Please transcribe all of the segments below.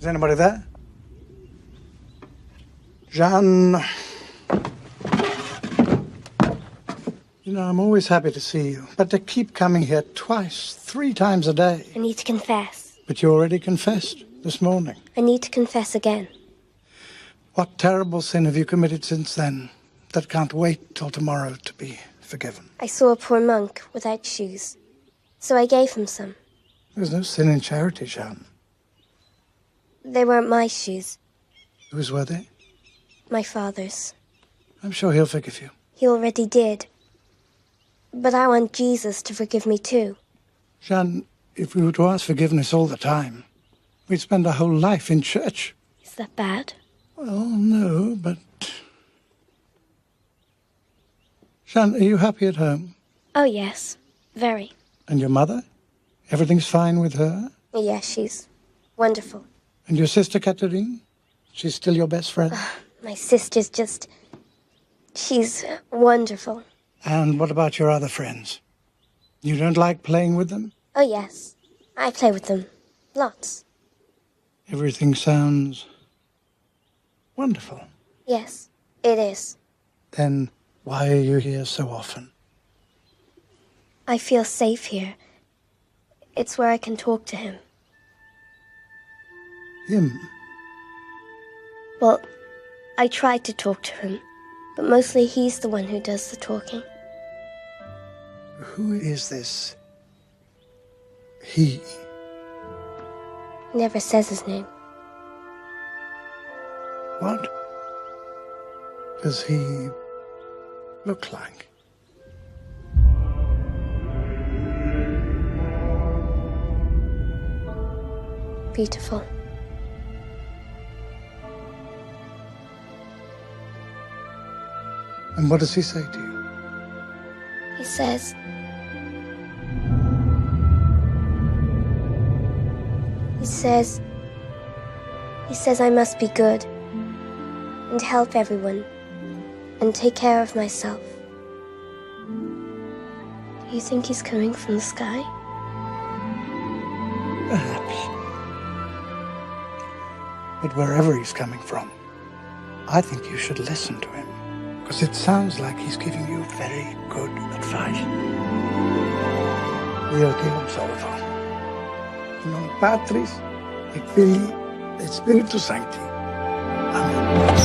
Is anybody there? Jean. You know, I'm always happy to see you, but to keep coming here twice, 3 times a day. I need to confess. But you already confessed this morning. I need to confess again. What terrible sin have you committed since then that can't wait till tomorrow to be forgiven? I saw a poor monk without shoes, so I gave him some. There's no sin in charity, Jean. They weren't my shoes. Whose were they? My father's. I'm sure he'll forgive you. He already did. But I want Jesus to forgive me too. Jean, if we were to ask forgiveness all the time, we'd spend our whole life in church. Is that bad? Well, no, but... Jean, are you happy at home? Oh, yes. Very. And your mother? Everything's fine with her? Yes, she's wonderful. And your sister, Catherine? She's still your best friend? My sister's just... she's wonderful. And what about your other friends? You don't like playing with them? Oh, yes. I play with them. Lots. Everything sounds wonderful. Yes, it is. Then why are you here so often? I feel safe here. It's where I can talk to him. Him? Well, I try to talk to him, but mostly he's the one who does the talking. Who is this he? He never says his name. What does he look like? Beautiful. And what does he say to you? He says... He says I must be good and help everyone and take care of myself. Do you think he's coming from the sky? Perhaps. But wherever he's coming from, I think you should listen to him, because it sounds like he's giving you very good advice. Dio ti absolva. In nome Patris, et Filii, et Spiritus Sancti. Amen.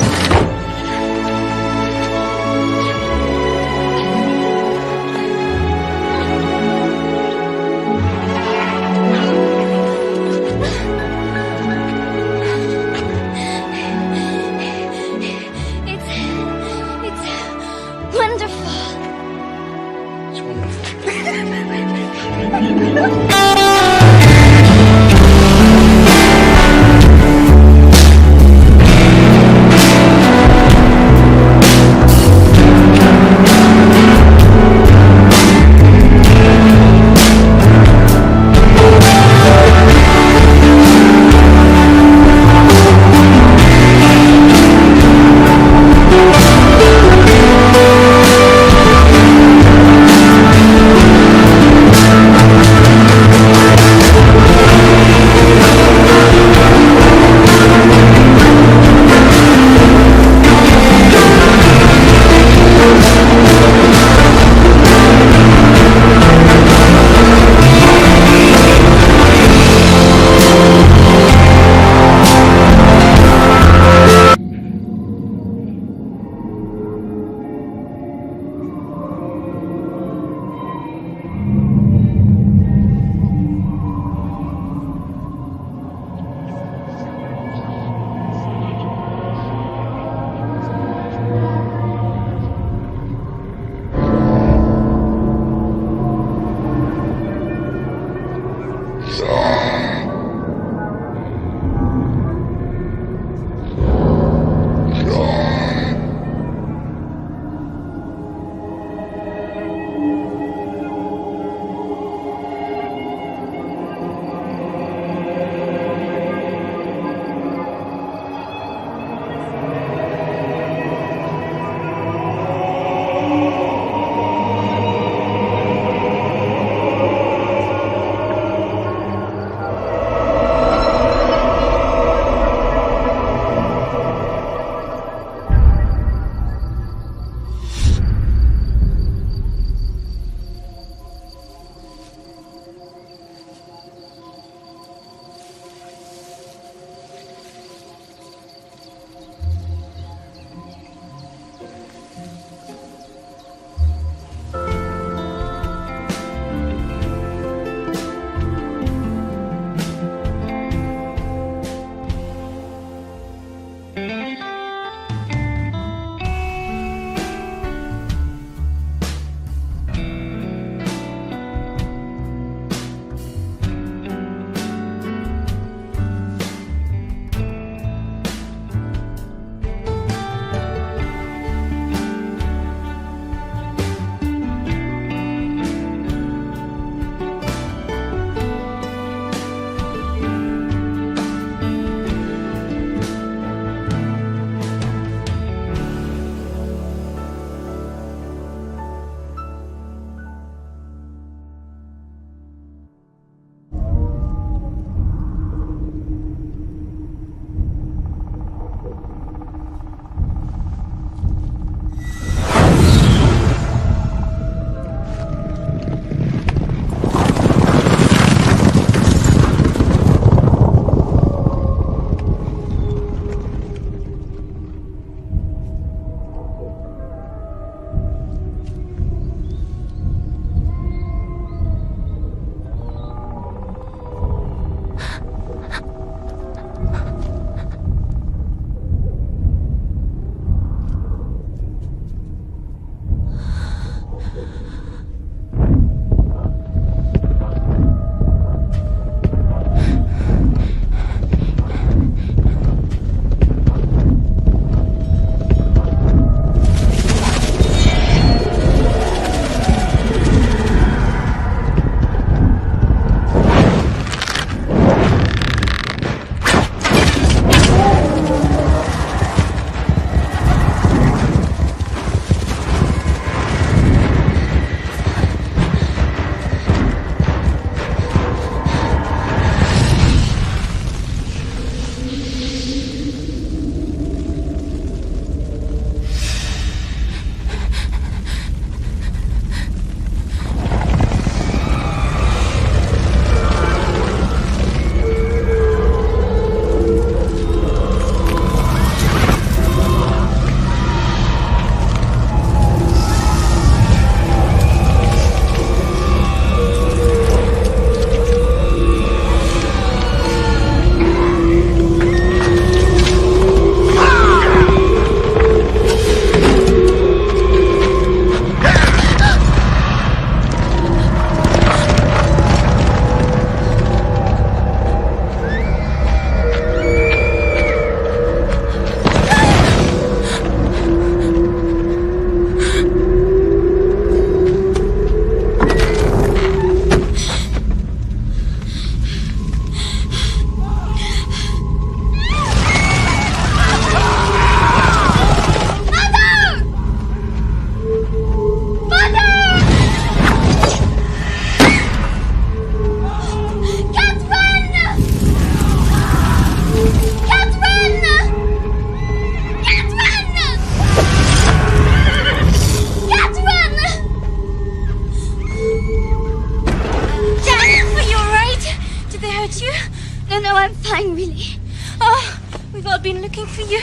Oh, we've all been looking for you.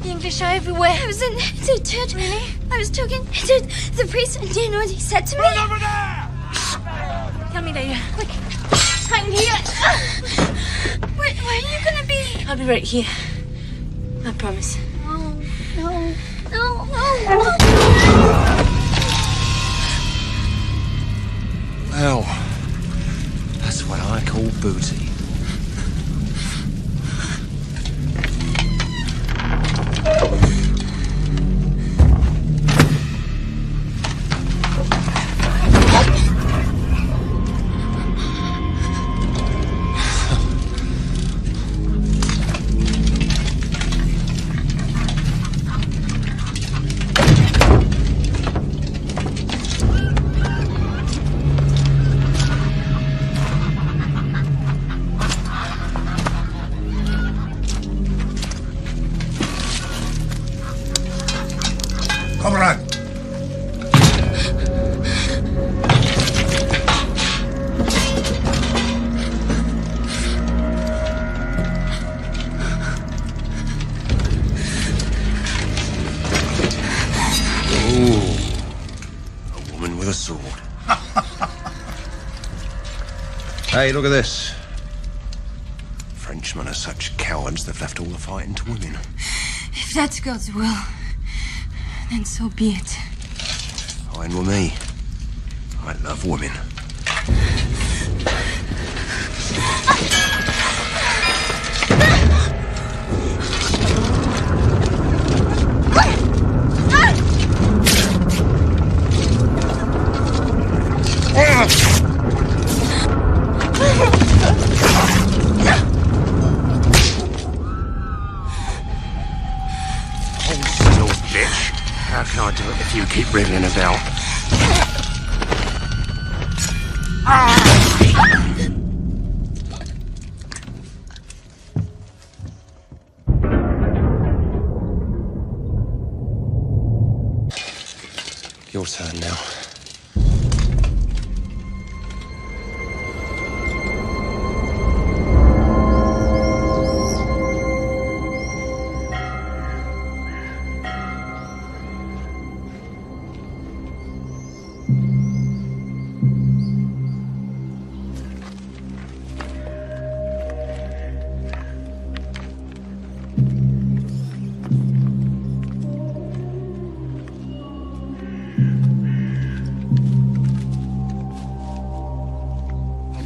The English are everywhere. I was in the church. Really? I was talking to the priest, and do you know what he said to me? Look over there! Tell me later. Quick. I'm here. Where are you gonna be? I'll be right here. I promise. No. Well, that's what I call booty. Comrade! Ooh, a woman with a sword. Hey, look at this. Frenchmen are such cowards, they've left all the fighting to women. If that's God's will, then so be it. Fine with me. I love women. Hold still, bitch. How can I do it if you keep wriggling about? Your turn now.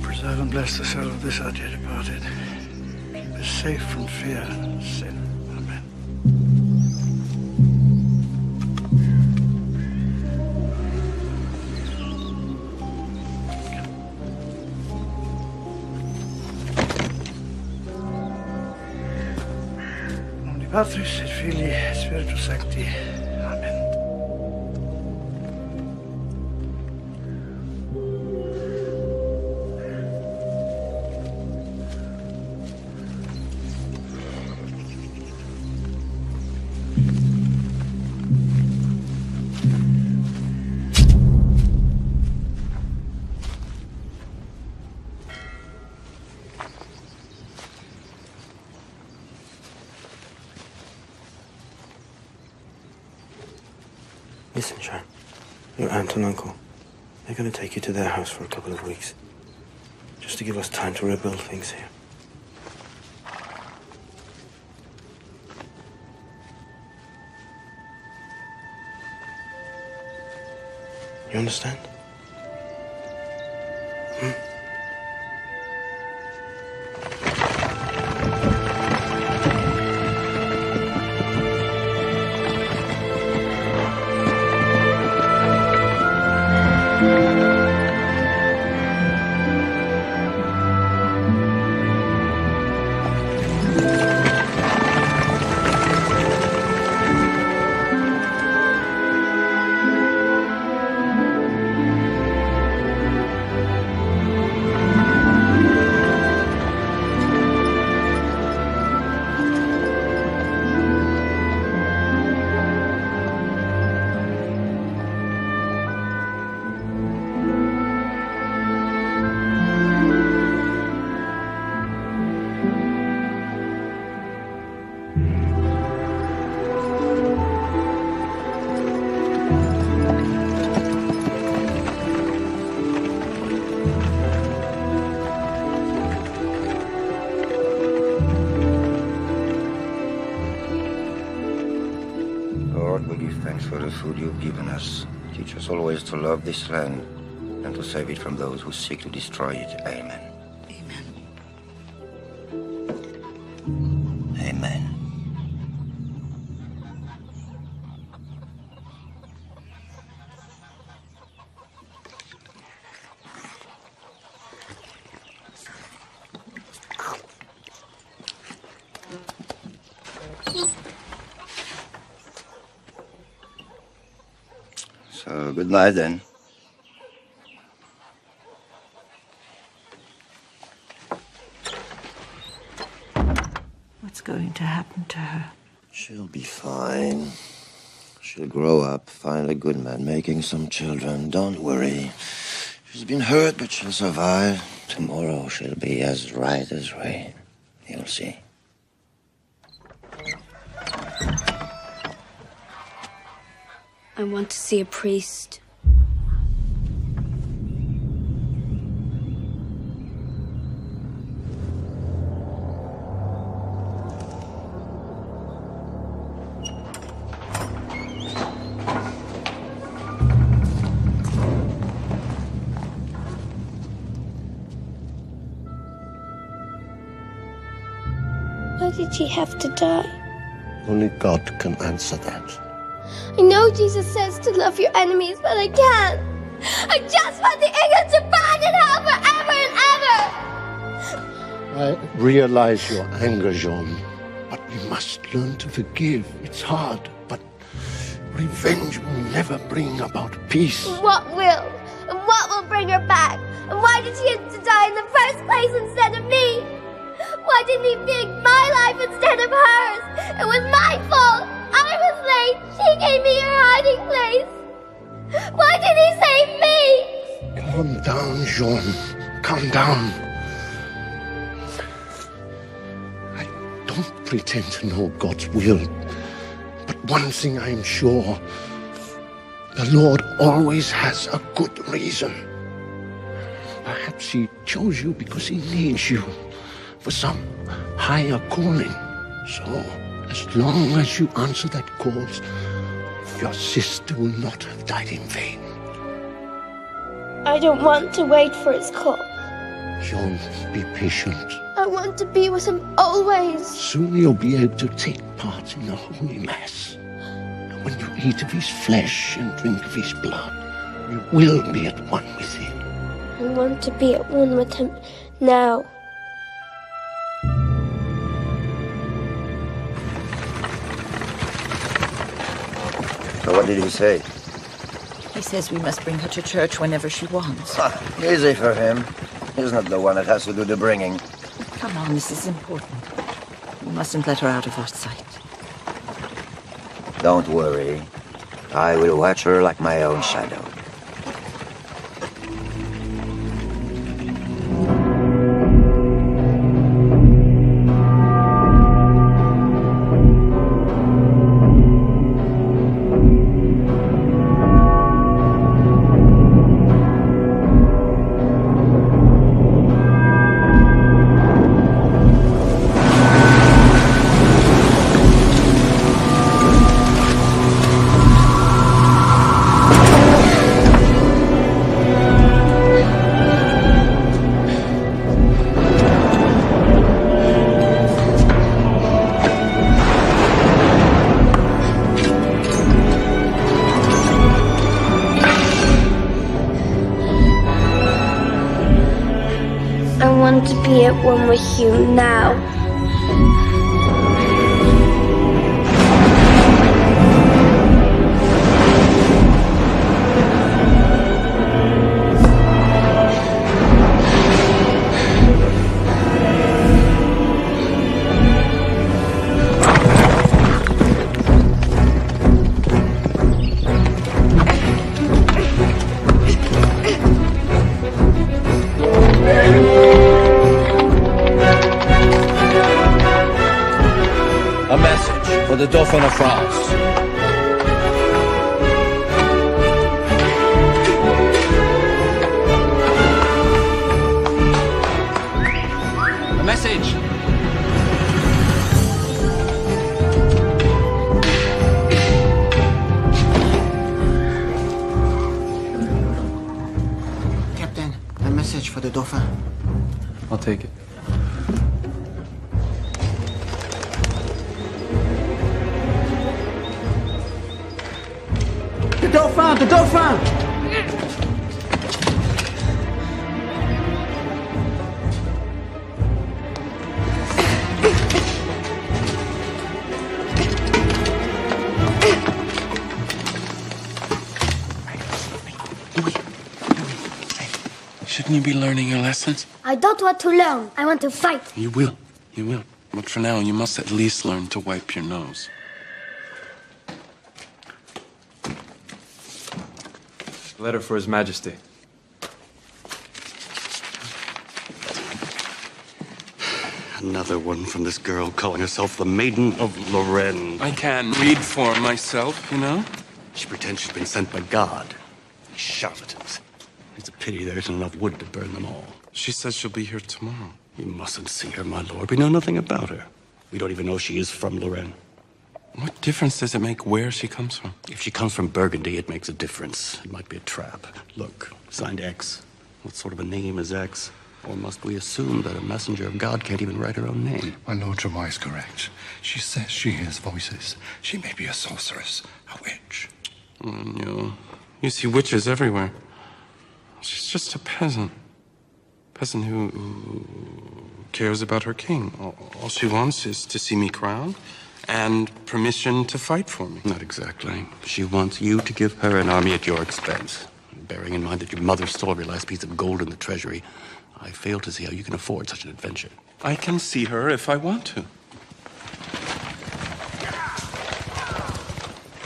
Preserve and bless the soul of this our dear departed. Keep us safe from fear and sin. Amen. Omni Patris et Filii et Spiritus Sancti. Amen. Listen, Sharon. Your aunt and uncle, they're going to take you to their house for a couple of weeks. Just to give us time to rebuild things here. You understand? Lord, we give thanks for the food you've given us. Teach us always to love this land and to save it from those who seek to destroy it. Amen. Amen. Amen. So, good night then. What's going to happen to her? She'll be fine. She'll grow up, find a good man, making some children. Don't worry. She's been hurt, but she'll survive. Tomorrow she'll be as right as rain. You'll see. I want to see a priest. Why did she have to die? Only God can answer that. I know Jesus says to love your enemies, but I can't. I just want the English to burn in hell forever and ever! I realize your anger, Jean, but we must learn to forgive. It's hard, but revenge will never bring about peace. What will? And what will bring her back? And why did she have to die in the first place instead of me? Why didn't he pick my life instead of hers? It was my fault! I was late! She gave me her hiding place! Why did he save me? Calm down, Jean. Calm down. I don't pretend to know God's will, but one thing I am sure, the Lord always has a good reason. Perhaps he chose you because he needs you for some higher calling. So, as long as you answer that call, your sister will not have died in vain. I don't want to wait for his call. Jean, be patient. I want to be with him always. Soon you'll be able to take part in the Holy Mass. And when you eat of his flesh and drink of his blood, you will be at one with him. I want to be at one with him now. So what did he say? He says we must bring her to church whenever she wants. Easy for him. He's not the one that has to do the bringing. Come on, this is important. We mustn't let her out of our sight. Don't worry. I will watch her like my own shadow. I want to be at one with you now. A message for the Dauphin of France. A message. take it. The Dauphin! The Dauphin! Shouldn't you be learning your lessons? I don't want to learn. I want to fight. You will. You will. But for now, you must at least learn to wipe your nose. Letter for His Majesty. Another one from this girl calling herself the Maiden of Lorraine. I can read for myself, you know? She pretends she's been sent by God. These charlatans. It's a pity there isn't enough wood to burn them all. She says she'll be here tomorrow. You mustn't see her, my lord. We know nothing about her. We don't even know she is from Lorraine. What difference does it make where she comes from? If she comes from Burgundy, it makes a difference. It might be a trap. Look, signed X. What sort of a name is X? Or must we assume that a messenger of God can't even write her own name? My Lord Jeremiah is correct. She says she hears voices. She may be a sorceress, a witch. You see witches everywhere. She's just a peasant. Peasant who cares about her king. All she wants is to see me crowned and permission to fight for me. Not exactly. She wants you to give her an army at your expense. Bearing in mind that your mother stole every last piece of gold in the treasury, I fail to see how you can afford such an adventure. I can see her if I want to.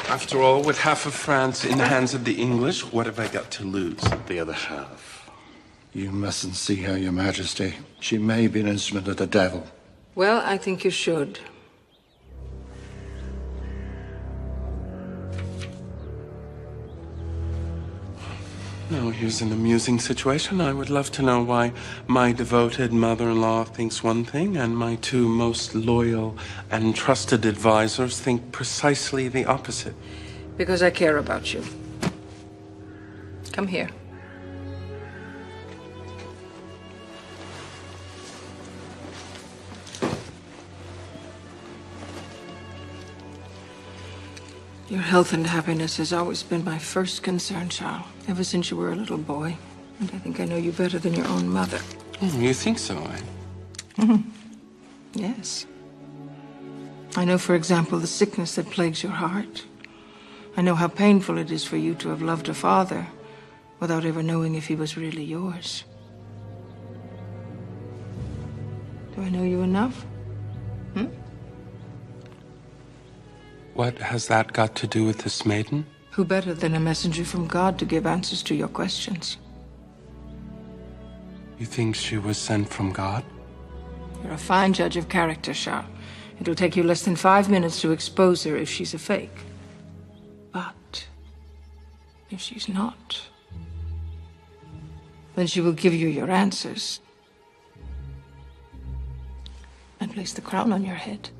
After all, with half of France in the hands of the English, what have I got to lose? The other half. You mustn't see her, Your Majesty. She may be an instrument of the devil. Well, I think you should. Now, here's an amusing situation. I would love to know why my devoted mother-in-law thinks one thing and my two most loyal and trusted advisors think precisely the opposite. Because I care about you. Come here. Your health and happiness has always been my first concern, Charles, ever since you were a little boy. And I think I know you better than your own mother. You think so, eh? Yes. I know, for example, the sickness that plagues your heart. I know how painful it is for you to have loved a father without ever knowing if he was really yours. Do I know you enough? What has that got to do with this maiden? Who better than a messenger from God to give answers to your questions? You think she was sent from God? You're a fine judge of character, Charles. It'll take you less than 5 minutes to expose her if she's a fake. But if she's not, then she will give you your answers and place the crown on your head.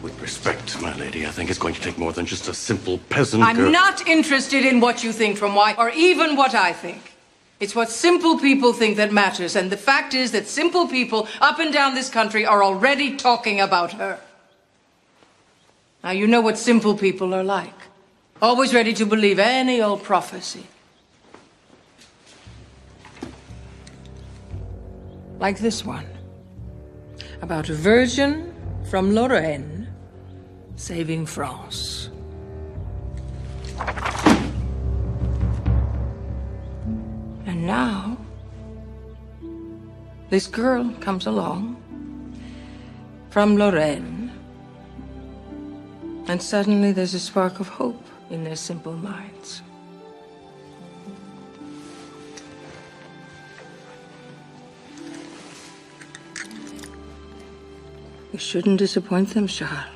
With respect, my lady, I think it's going to take more than just a simple peasant girl. I'm not interested in what you think from why, or even what I think. It's what simple people think that matters, and the fact is that simple people up and down this country are already talking about her. Now, you know what simple people are like. Always ready to believe any old prophecy. Like this one. About a virgin from Lorraine saving France. And now, this girl comes along from Lorraine, and suddenly there's a spark of hope in their simple minds. You shouldn't disappoint them, Charles.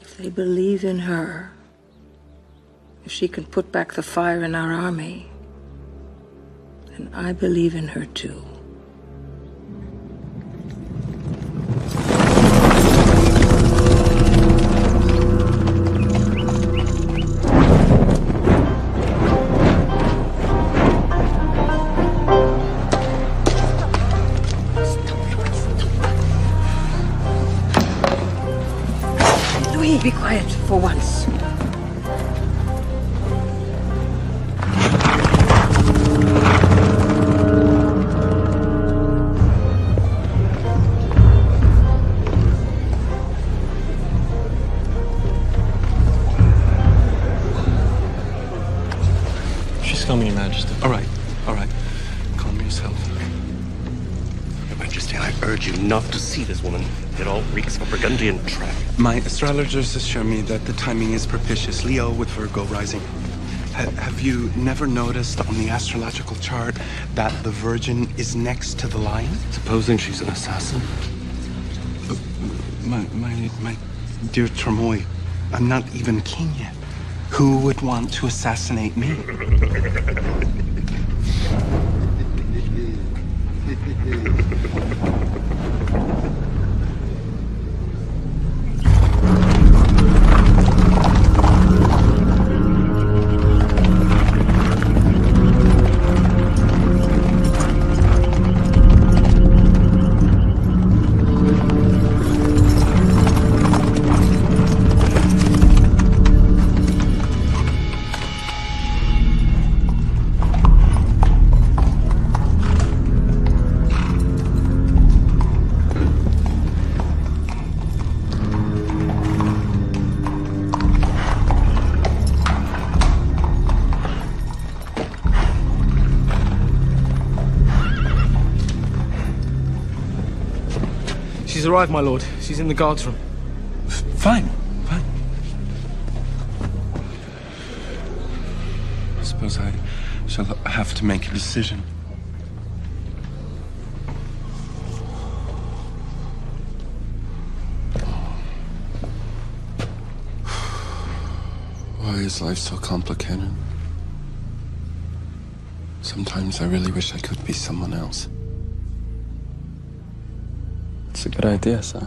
If they believe in her, if she can put back the fire in our army, then I believe in her too. Please be quiet for once. She's coming, Your Majesty. All right. Calm yourself. Your Majesty, I urge you not to see this woman. It all reeks of a Burgundian trap. My astrologers assure me that the timing is propitious. Leo with Virgo rising. Have you never noticed on the astrological chart that the Virgin is next to the Lion? Supposing she's an assassin? My dear Tremoy, I'm not even king yet. Who would want to assassinate me? She's arrived, my lord. She's in the guard's room. Fine. I suppose I shall have to make a decision. Why is life so complicated? Sometimes I really wish I could be someone else. It's a good idea, sir.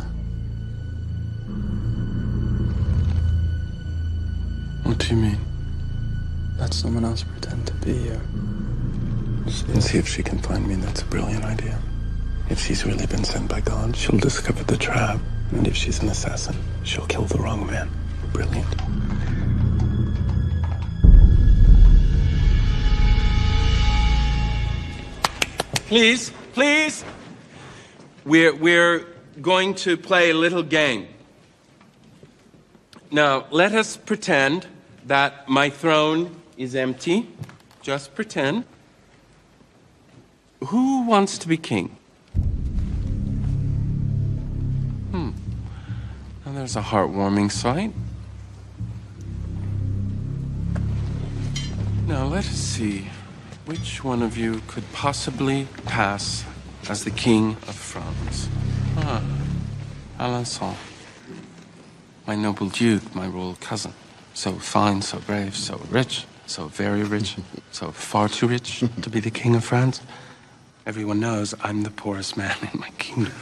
What do you mean? Let someone else pretend to be you. And see if she can find me. That's a brilliant idea. If she's really been sent by God, she'll discover the trap. And if she's an assassin, she'll kill the wrong man. Brilliant. Please. We're going to play a little game. Now, let us pretend that my throne is empty. Just pretend. Who wants to be king? Now, there's a heartwarming sight. Now, let us see which one of you could possibly pass as the King of France. Alençon. My noble duke, my royal cousin. So fine, so brave, so rich, so very rich, so far too rich to be the King of France. Everyone knows I'm the poorest man in my kingdom.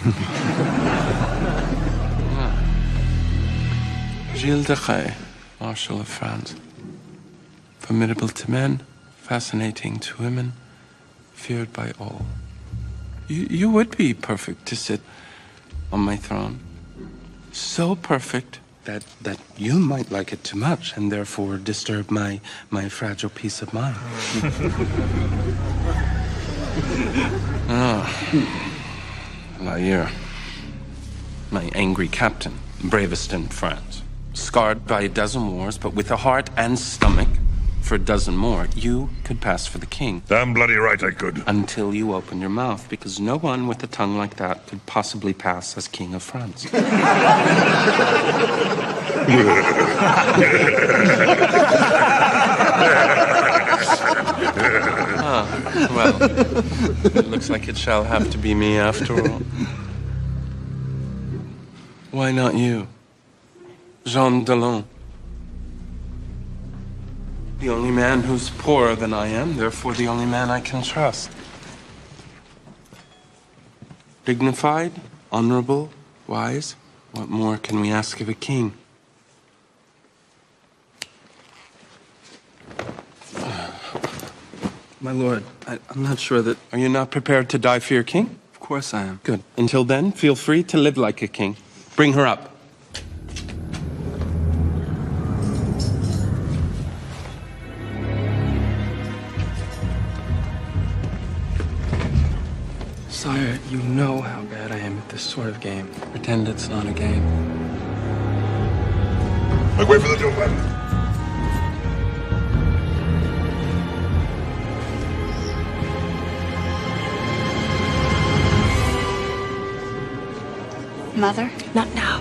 Gilles de Rais, Marshal of France. Formidable to men, fascinating to women, feared by all. You would be perfect to sit on my throne. So perfect that you might like it too much and therefore disturb my fragile peace of mind. Laire, my angry captain, bravest in France. Scarred by a dozen wars, but with a heart and stomach for a dozen more, you could pass for the king. Damn bloody right I could. Until you open your mouth, because no one with a tongue like that could possibly pass as King of France. Well, it looks like it shall have to be me after all. Why not you? Jean Delon. The only man who's poorer than I am, therefore the only man I can trust. Dignified, honorable, wise. What more can we ask of a king? My lord, I'm not sure that... Are you not prepared to die for your king? Of course I am. Good. Until then, feel free to live like a king. Bring her up. You know how bad I am at this sort of game. Pretend it's not a game. Make way for the door, man. Mother? Not now.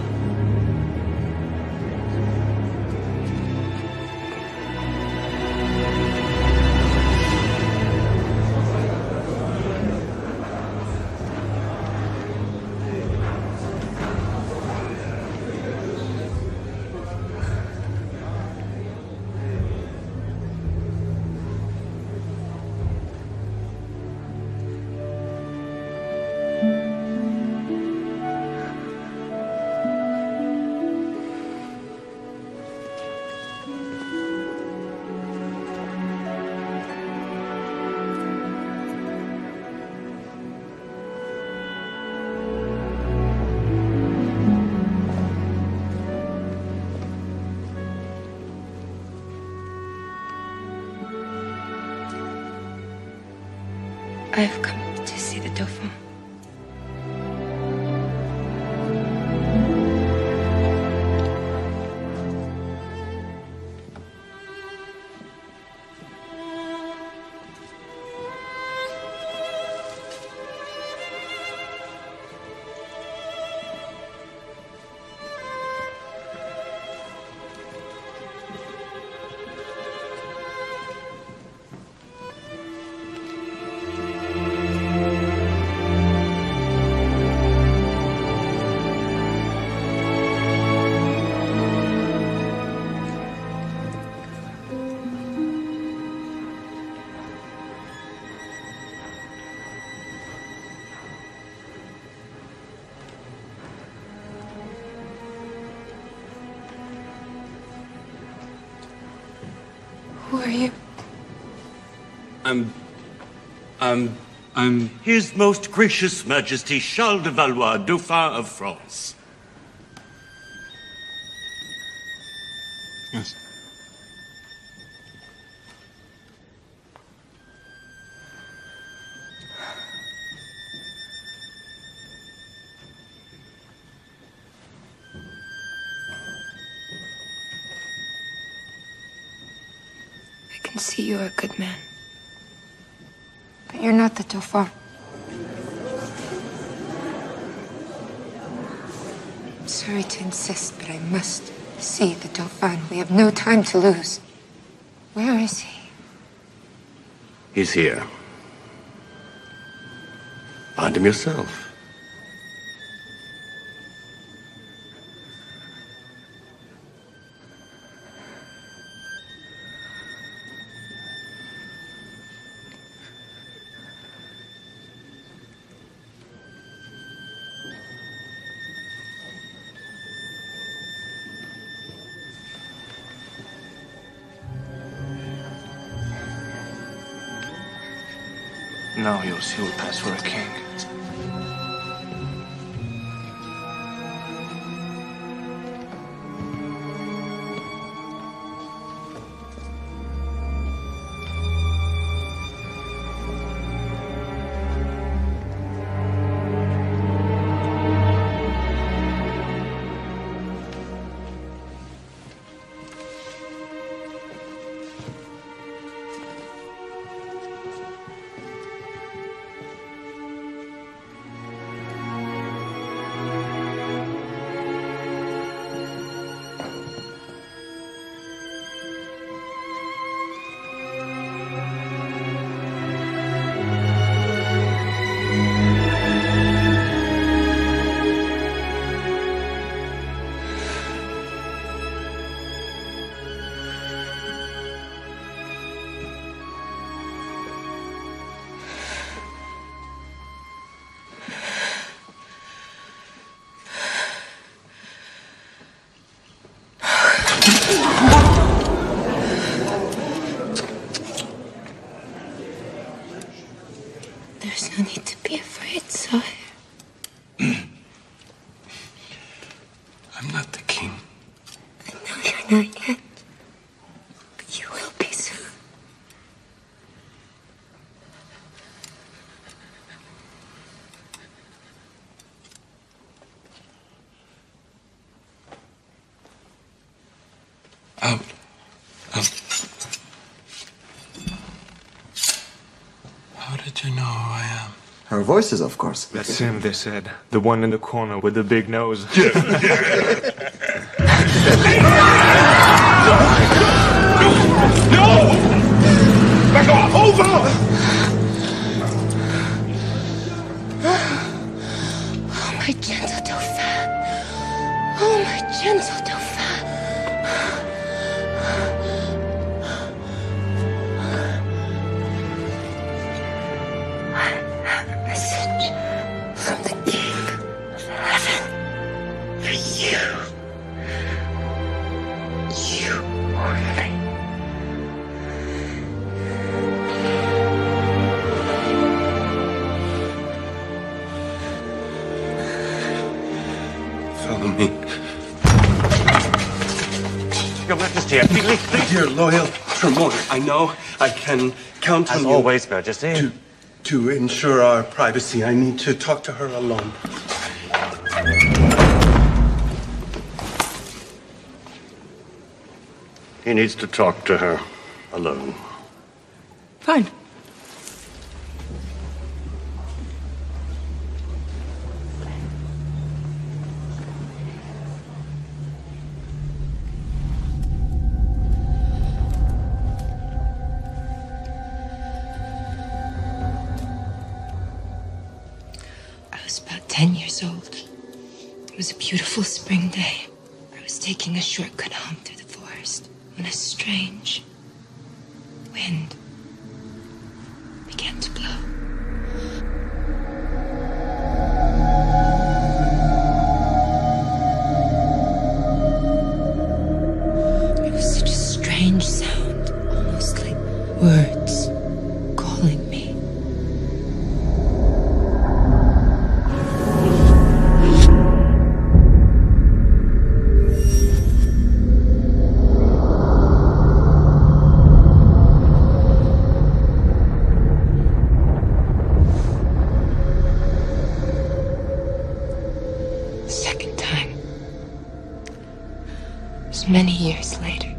I've come to see the Dauphin. Who are you? I'm His Most Gracious Majesty Charles de Valois, Dauphin of France. Yes. I can see you're a good man. But you're not the Dauphin. I'm sorry to insist, but I must see the Dauphin. We have no time to lose. Where is he? He's here. Find him yourself. Now you'll see what pass for a king. There's no need to be afraid, sire. I'm not the king. I know you're not yet. But you will be soon. How did you know who I am? Her voices, of course. That's him, they said. The one in the corner with the big nose. No! Back off! Over! Oh, my gentle dauphin. Oh, my gentle dauphin. I have a message from the King of Heaven for you. You only. Follow me. Your Majesty, please. Dear loyal Tremor, I know I can count on As you. always, Majesty. To ensure our privacy, I need to talk to her alone. He needs to talk to her alone. Fine. I was about 10 years old. It was a beautiful spring day. I was taking a shortcut home through the forest when a strange wind began to blow. It was such a strange sound, almost like words calling me. Second time. It was many years later.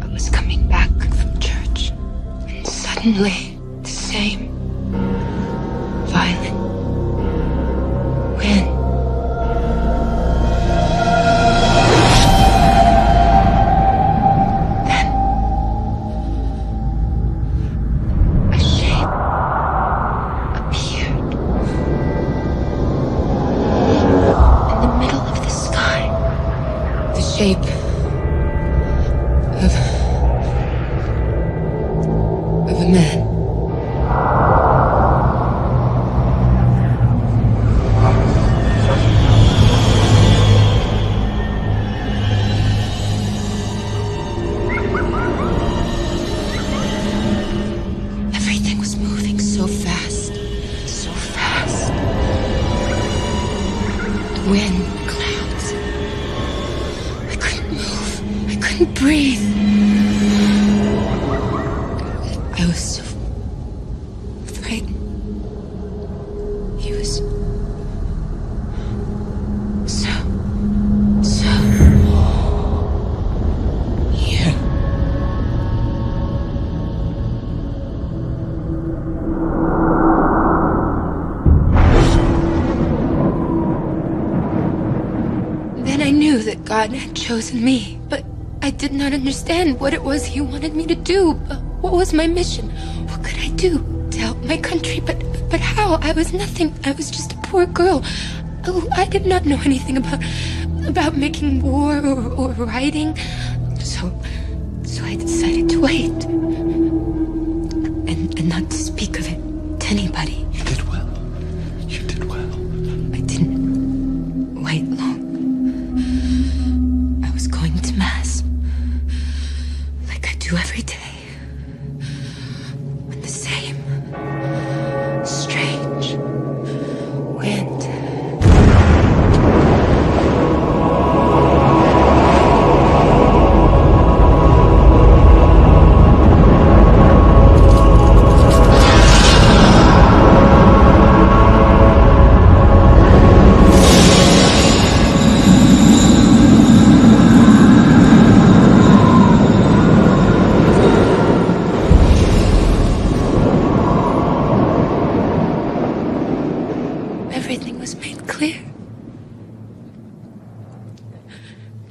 I was coming back from church, and suddenly the same violent wind. Then a shape appeared in the middle of the sky. The shape of a man. Everything was moving so fast, so fast. The wind, the clouds. I couldn't move. I couldn't breathe. I was so frightened. He was so here. Then I knew that God had chosen me, but I did not understand what it was He wanted me to do. What was my mission? What could I do to help my country? But how? I was nothing. I was just a poor girl. Oh, I did not know anything about making war or writing. So I decided to wait and not to speak of it to anybody. You did well. You did well. I didn't wait long. I was going to Mass like I do every day. When the same strange wind.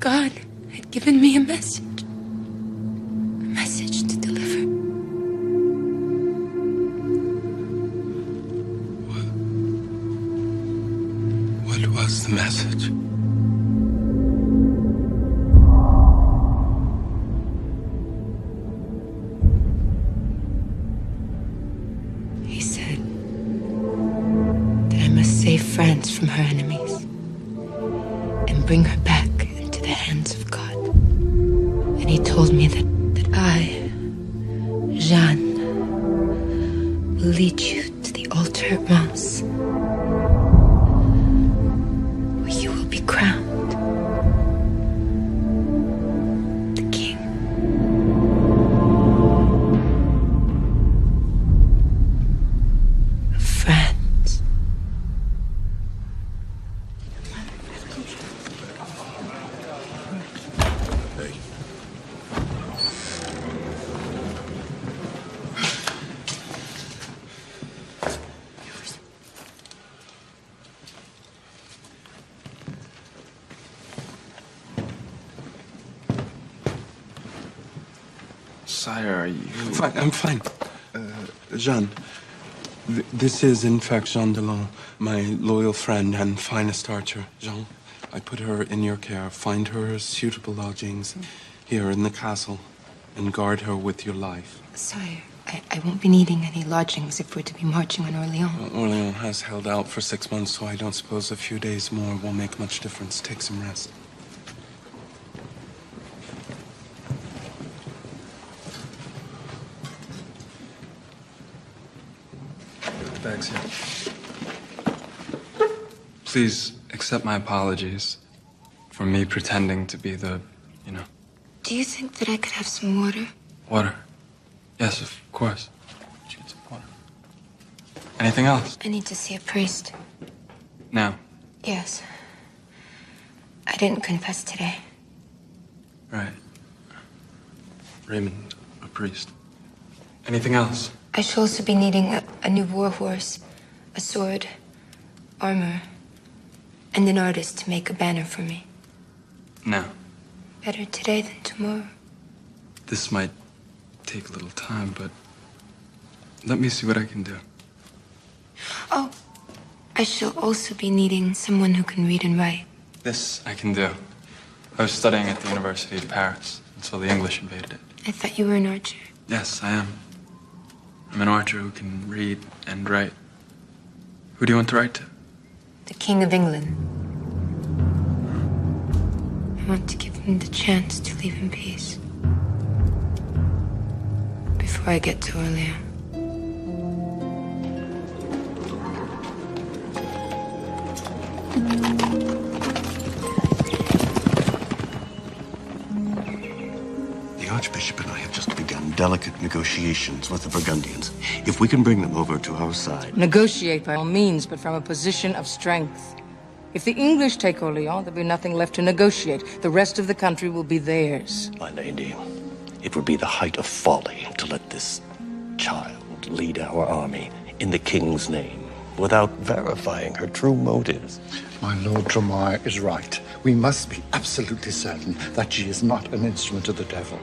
God had given me a message to deliver. What was the message? He said that I must save France from her enemies and bring her back into the hands of God. And he told me that I, Jeanne, will lead you to the altar at Reims, where you will be crowned the king. Of France. Sire, are you... Fine, I'm fine. Jeanne, this is in fact Jeanne Delon, my loyal friend and finest archer. Jean, I put her in your care. Find her suitable lodgings here in the castle and guard her with your life. Sire, I won't be needing any lodgings if we're to be marching on Orléans. Orléans has held out for 6 months, so I don't suppose a few days more will make much difference. Take some rest. Bags here. Please accept my apologies for me pretending to be the, Do you think that I could have some water? Water. Yes, of course. She gets some water. Anything else? I need to see a priest. Now. Yes. I didn't confess today. Right. Raymond, a priest. Anything else? I shall also be needing a new war horse, a sword, armor, and an artist to make a banner for me. No. Better today than tomorrow. This might take a little time, but let me see what I can do. Oh, I shall also be needing someone who can read and write. This I can do. I was studying at the University of Paris until the English invaded it. I thought you were an archer. Yes, I am. I'm an archer who can read and write. Who do you want to write to? The King of England. I want to give him the chance to leave in peace. Before I get to Orléans. The Archbishop and I have just begun delicate negotiations with the Burgundians. If we can bring them over to our side... Negotiate by all means, but from a position of strength. If the English take Orléans, there'll be nothing left to negotiate. The rest of the country will be theirs. My lady, it would be the height of folly to let this child lead our army in the king's name without verifying her true motives. My Lord Tremere is right. We must be absolutely certain that she is not an instrument of the devil.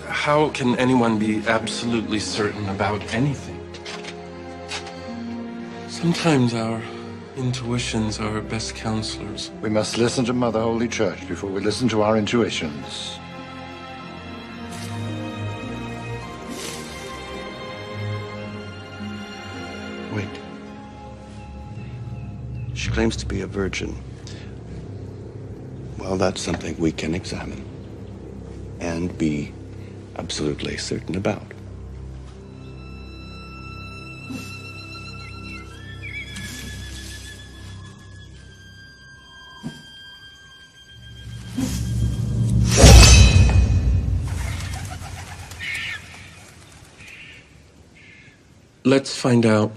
How can anyone be absolutely certain about anything? Sometimes our intuitions are our best counselors. We must listen to Mother Holy Church before we listen to our intuitions. Wait. She claims to be a virgin. Well, that's something we can examine and be absolutely certain about. Let's find out.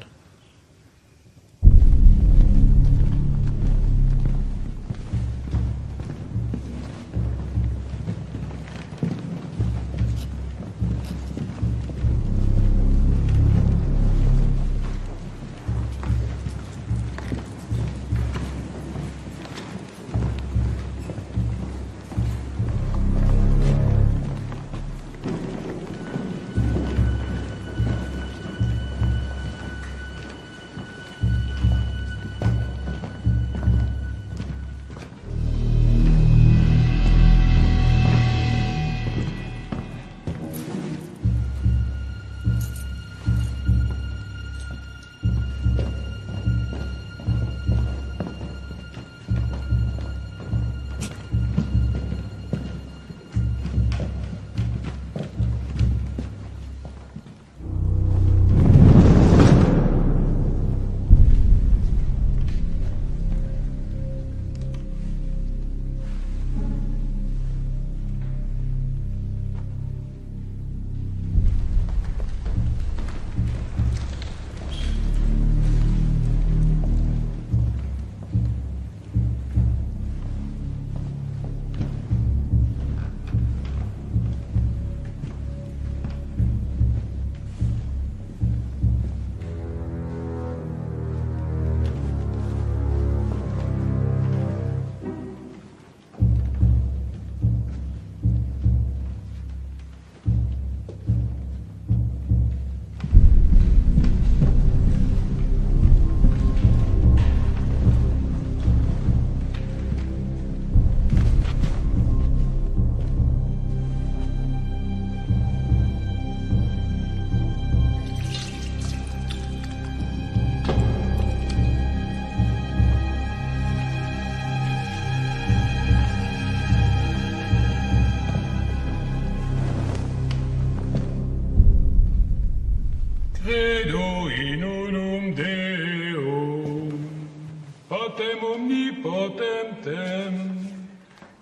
temtem,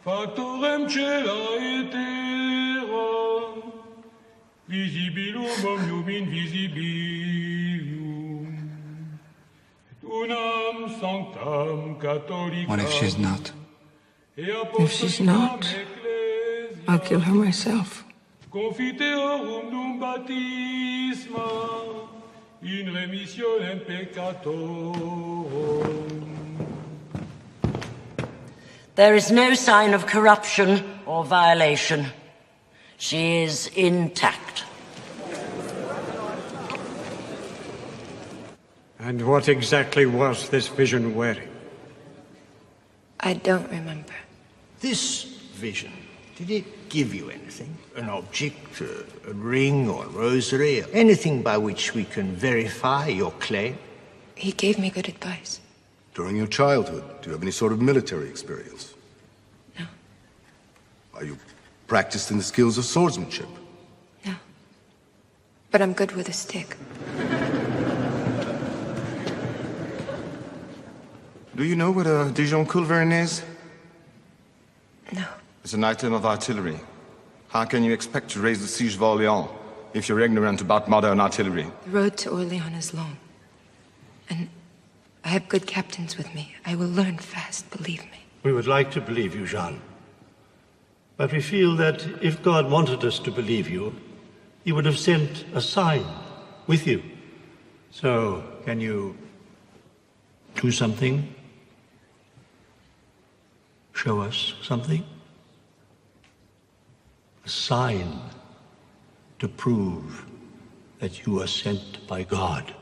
factorem cela etera, visibilum omnium invisibilum, et unam sanctam catholicam. What if she's not? If she's not, I'll kill her myself. Confiteorum dum baptisma, in remissionem peccatorum. There is no sign of corruption or violation. She is intact. And what exactly was this vision wearing? I don't remember. This vision, did it give you anything? An object, a ring or a rosary, anything by which we can verify your claim? He gave me good advice. During your childhood, do you have any sort of military experience? No. Are you practiced in the skills of swordsmanship? No. But I'm good with a stick. Do you know what a Dijon culverin is? No. It's an item of artillery. How can you expect to raise the siege of Orléans if you're ignorant about modern artillery? The road to Orléans is long. And I have good captains with me. I will learn fast, believe me. We would like to believe you, Jeanne. But we feel that if God wanted us to believe you, he would have sent a sign with you. So, can you do something? Show us something? A sign to prove that you are sent by God.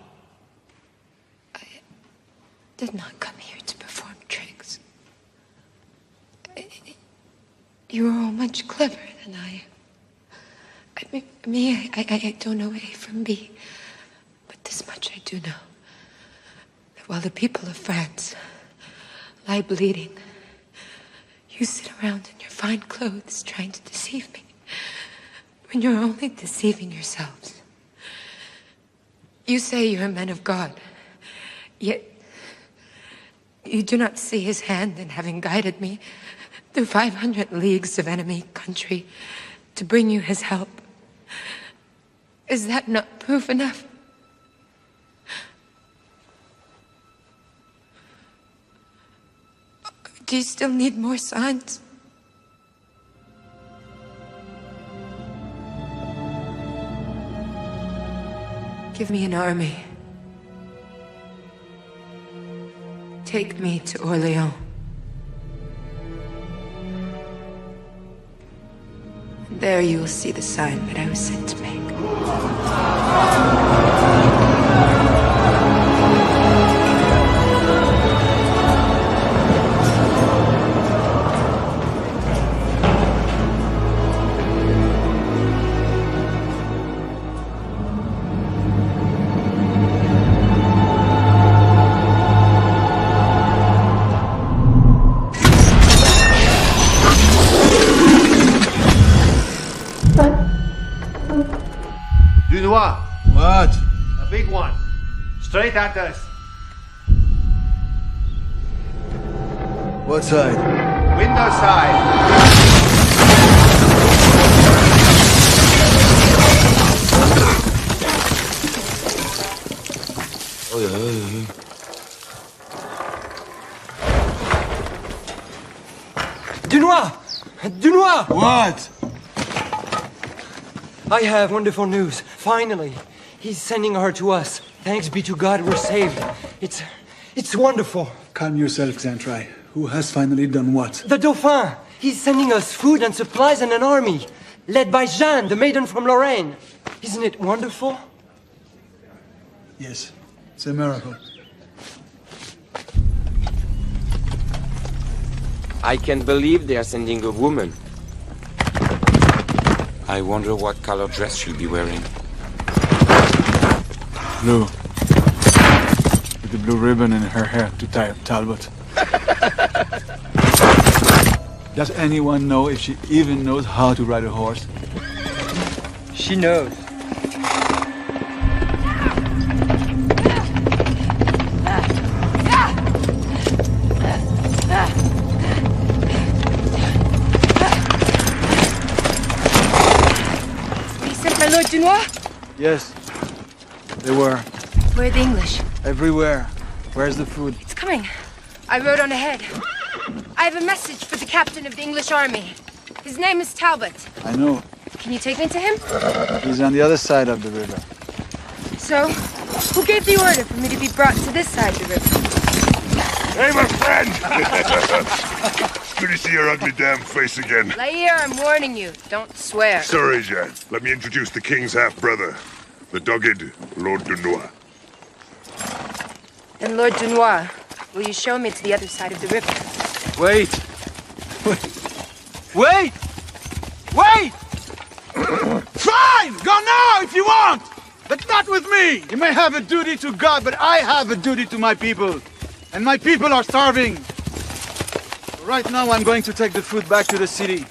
I did not come here to perform tricks. You are all much cleverer than I am. I don't know A from B, but this much I do know. That while the people of France lie bleeding, you sit around in your fine clothes trying to deceive me, when you're only deceiving yourselves. You say you're men of God, yet you do not see his hand in having guided me through 500 leagues of enemy country to bring you his help. Is that not proof enough? Do you still need more signs? Give me an army. Take me to Orléans. There you will see the sign that I was sent to make. What? A big one. Straight at us. What side? Window side. Oh yeah. Dunois! Dunois! What? I have wonderful news. Finally, he's sending her to us. Thanks be to God, we're saved. It's wonderful. Calm yourself, Xantrai. Who has finally done what? The Dauphin. He's sending us food and supplies and an army, led by Jeanne, the maiden from Lorraine. Isn't it wonderful? Yes, it's a miracle. I can't believe they are sending a woman. I wonder what color dress she'll be wearing. Blue. With the blue ribbon in her hair to tie up Talbot. Does anyone know if she even knows how to ride a horse? She knows. Lord Dunois? Yes. They were. Where are the English? Everywhere. Where's the food? It's coming. I rode on ahead. I have a message for the captain of the English army. His name is Talbot. I know. Can you take me to him? He's on the other side of the river. So, who gave the order for me to be brought to this side of the river? Hey, my friend! Good to see your ugly damn face again. Lair, I'm warning you. Don't swear. Sorry, Jean. Let me introduce the king's half-brother, the dogged Lord Dunois. And Lord Dunois, will you show me to the other side of the river? Wait! Wait! Wait! Fine! Go now if you want! But not with me! You may have a duty to God, but I have a duty to my people. And my people are starving. Right now I'm going to take the food back to the city.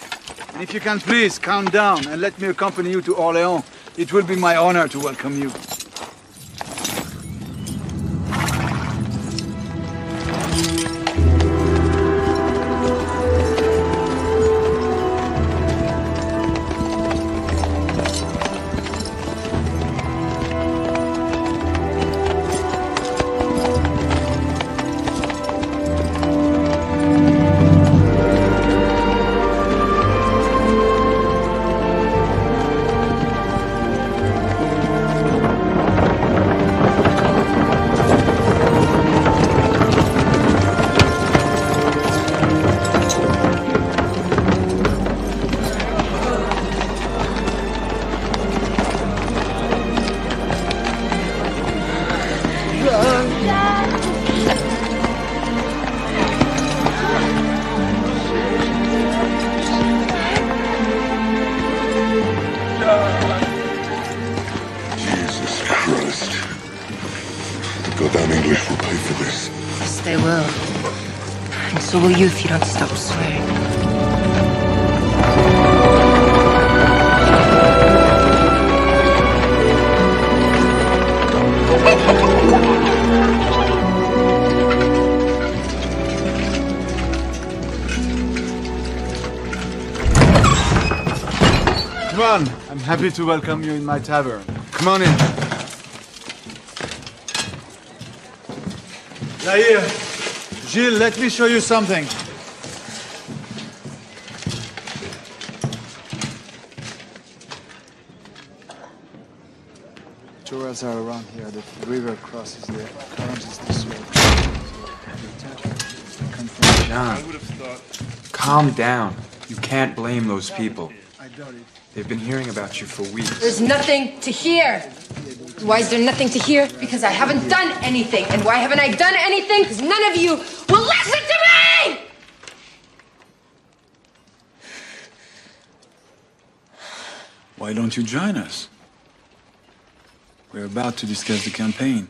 And if you can please calm down and let me accompany you to Orléans, it will be my honor to welcome you. So will you if you don't stop swearing. Come on, I'm happy to welcome you in my tavern. Come on in. Zaire, Gilles, let me show you something. Tourists are around here. The river crosses the current is this way. John, calm down. You can't blame those people. I doubt it. They've been hearing about you for weeks. There's nothing to hear. Why is there nothing to hear? Because I haven't done anything. And why haven't I done anything? Because none of you will listen to me! Why don't you join us? We're about to discuss the campaign.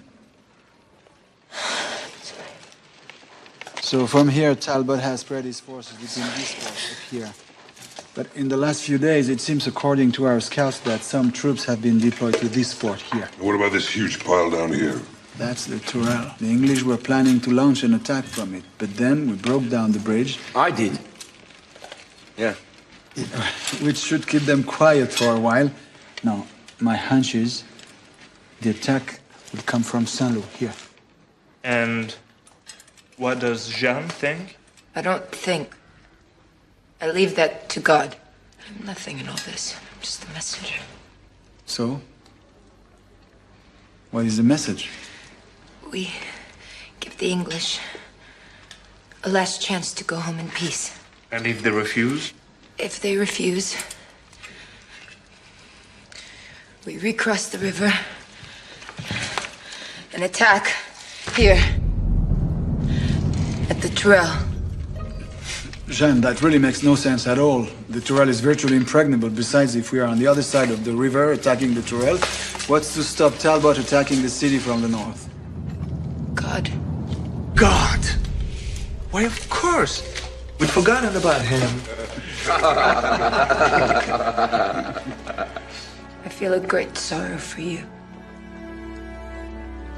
So from here, Talbot has spread his forces between these forts up here. But in the last few days, it seems, according to our scouts, that some troops have been deployed to this fort here. What about this huge pile down here? That's the Tourelle. The English were planning to launch an attack from it, but then we broke down the bridge. I did. Yeah. Which should keep them quiet for a while. Now, my hunch is the attack will come from Saint-Lô here. And what does Jean think? I don't think. I leave that to God. I'm nothing in all this. I'm just a messenger. So, what is the message? We give the English a last chance to go home in peace. And if they refuse? If they refuse, we recross the river and attack here at the Tourelle. Jean, that really makes no sense at all. The Tourelle is virtually impregnable. Besides, if we are on the other side of the river attacking the Tourelle, what's to stop Talbot attacking the city from the north? God. God! Why, of course! We'd forgotten about him. I feel a great sorrow for you.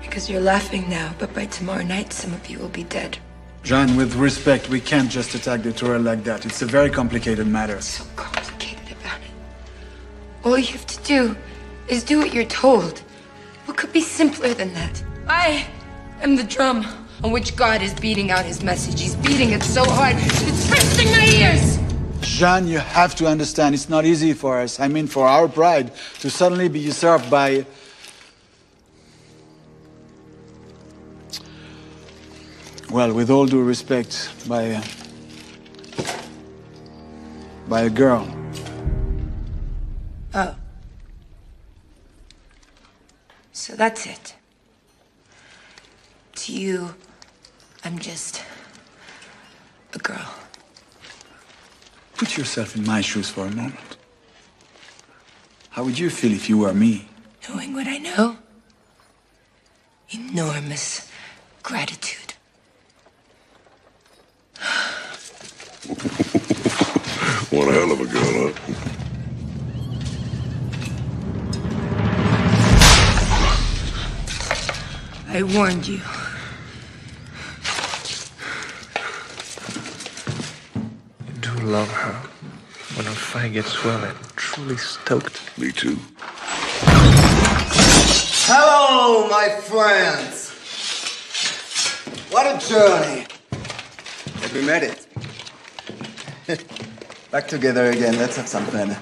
Because you're laughing now, but by tomorrow night, some of you will be dead. Jean, with respect, we can't just attack the Tourelle like that. It's a very complicated matter. So complicated about it. All you have to do is do what you're told. What could be simpler than that? I am the drum on which God is beating out his message. He's beating it so hard, it's twisting my ears! Jean, you have to understand, it's not easy for us. I mean, for our pride, to suddenly be usurped by... Well, with all due respect, by a girl. Oh. So that's it. To you, I'm just a girl. Put yourself in my shoes for a moment. How would you feel if you were me? Knowing what I know, enormous gratitude. One hell of a girl, huh? I warned you. I do love her. When her fire gets well, I'm truly stoked. Me too. Hello, my friends. What a journey. Have we made it? Back together again. Let's have some fun.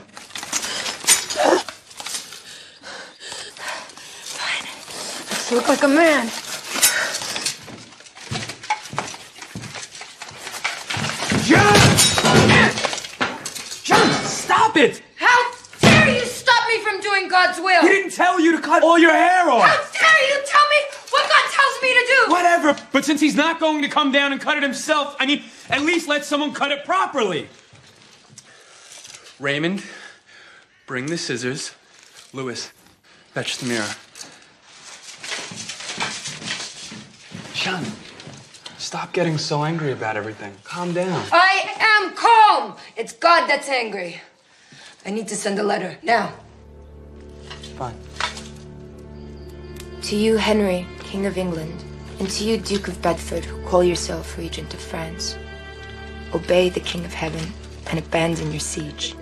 You look like a man. John, stop it! How dare you stop me from doing God's will? He didn't tell you to cut all your hair off! How dare you tell me what God tells me to do? Whatever, but since he's not going to come down and cut it himself, I mean, at least let someone cut it properly. Raymond, bring the scissors. Louis, fetch the mirror. Sean, stop getting so angry about everything. Calm down. I am calm. It's God that's angry. I need to send a letter now. Fine. To you, Henry, King of England, and to you, Duke of Bedford, who call yourself Regent of France, obey the King of Heaven and abandon your siege.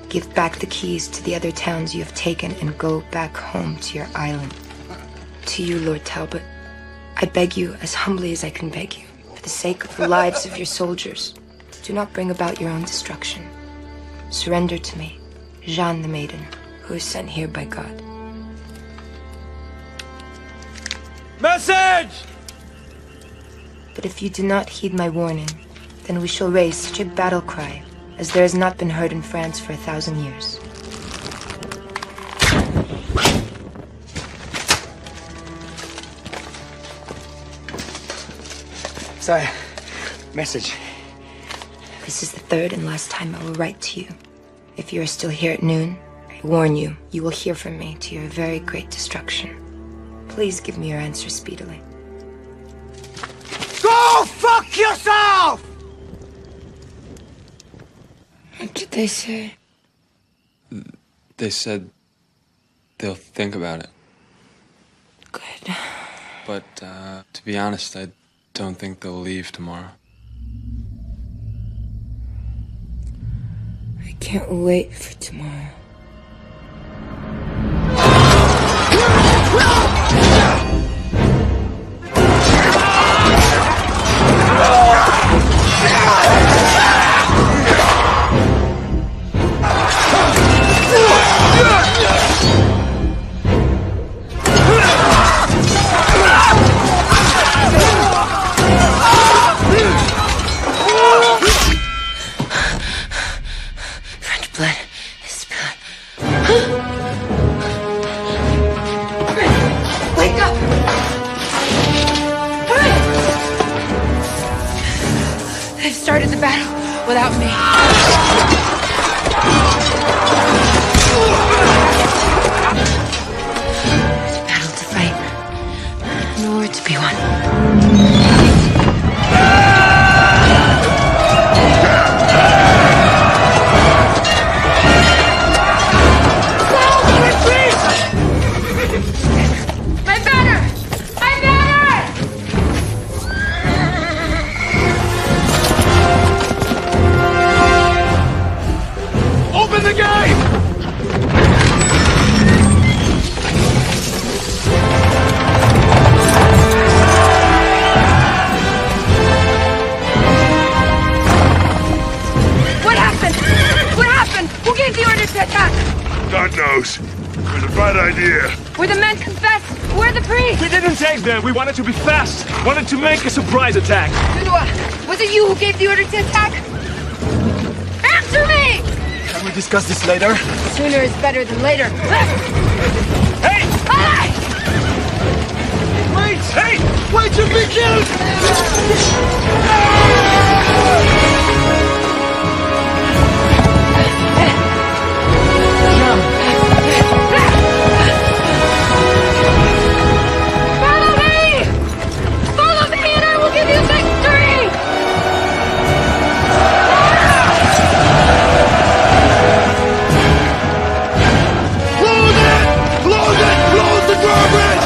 Give back the keys to the other towns you have taken and go back home to your island. To you, Lord Talbot, I beg you as humbly as I can beg you, for the sake of the lives of your soldiers, do not bring about your own destruction. Surrender to me, Jeanne the Maiden, who is sent here by God. Message! But if you do not heed my warning, then we shall raise such a battle cry as there has not been heard in France for 1,000 years. Sorry. Message. This is the third and last time I will write to you. If you are still here at noon, I warn you, you will hear from me to your very great destruction. Please give me your answer speedily. Go fuck yourself! What did they say? They said they'll think about it. Good. But, to be honest, I don't think they'll leave tomorrow. I can't wait for tomorrow. French blood is spilling. Wake up! Hurry! They've started the battle without me. There's a battle to fight, and a war to be won. My banner! My banner! God knows. It was a bad idea. Were the men confessed? Where the priests? We didn't take them. We wanted to be fast. Wanted to make a surprise attack. Was it you who gave the order to attack? Answer me! Can we discuss this later? Sooner is better than later. Hey! Hey! Wait! Hey! Wait, you'll be killed! Follow me! Follow me and I will give you victory! Close it! Close it! Close the drawbridge!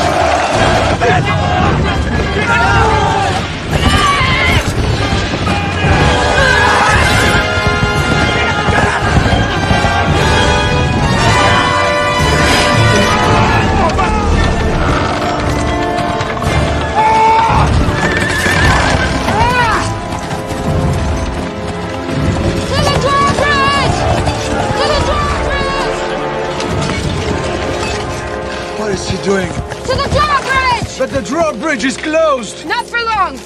What is he doing? To the drawbridge! But the drawbridge is closed! Not for long!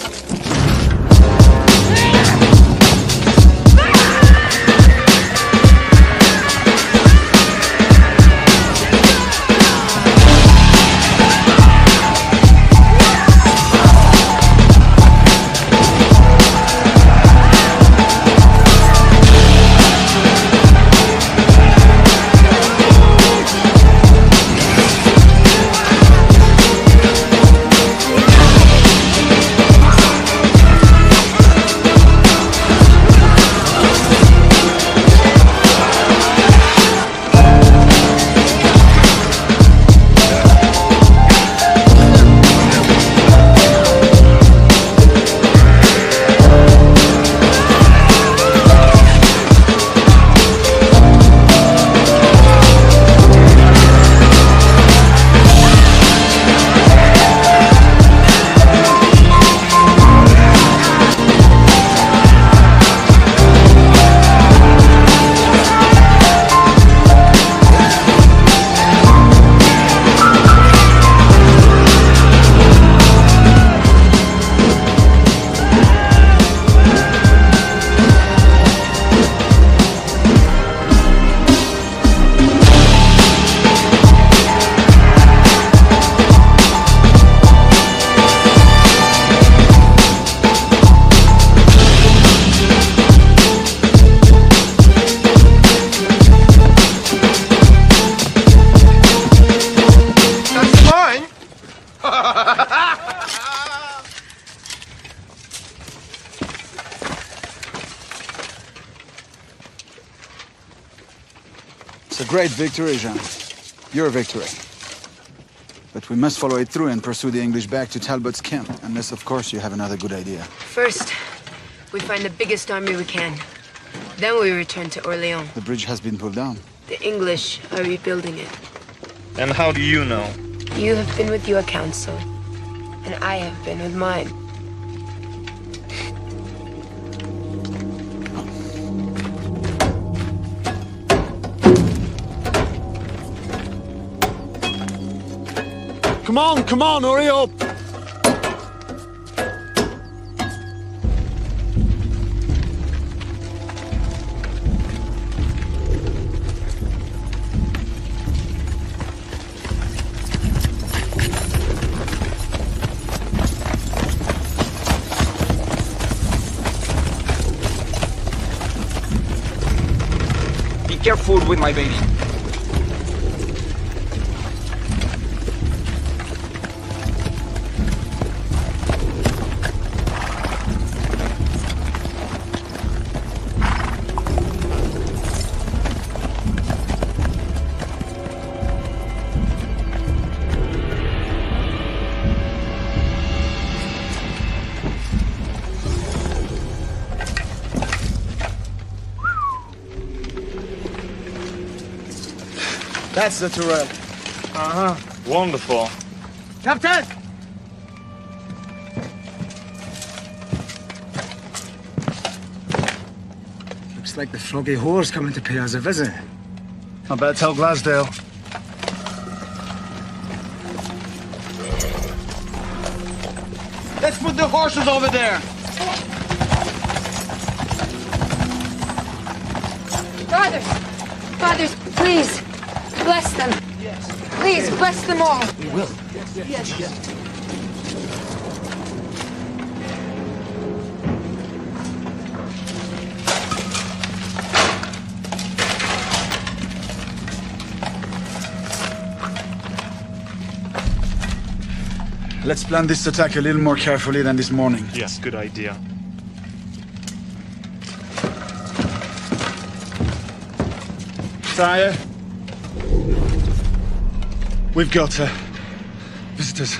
It's a great victory, Jean. Your victory. But we must follow it through and pursue the English back to Talbot's camp. Unless, of course, you have another good idea. First, we find the biggest army we can. Then we return to Orléans. The bridge has been pulled down. The English are rebuilding it. And how do you know? You have been with your council, and I have been with mine. Come on, hurry up! Be careful with my baby. That's the turret. Uh-huh. Wonderful. Captain! Looks like the floggy whore's coming to pay us a visit. I better tell Glasdale. Let's put the horses over there. Fathers, please, bless them. Please, bless them all. We will. Yes. Let's plan this attack a little more carefully than this morning. Yes, good idea. Sire, we've got visitors.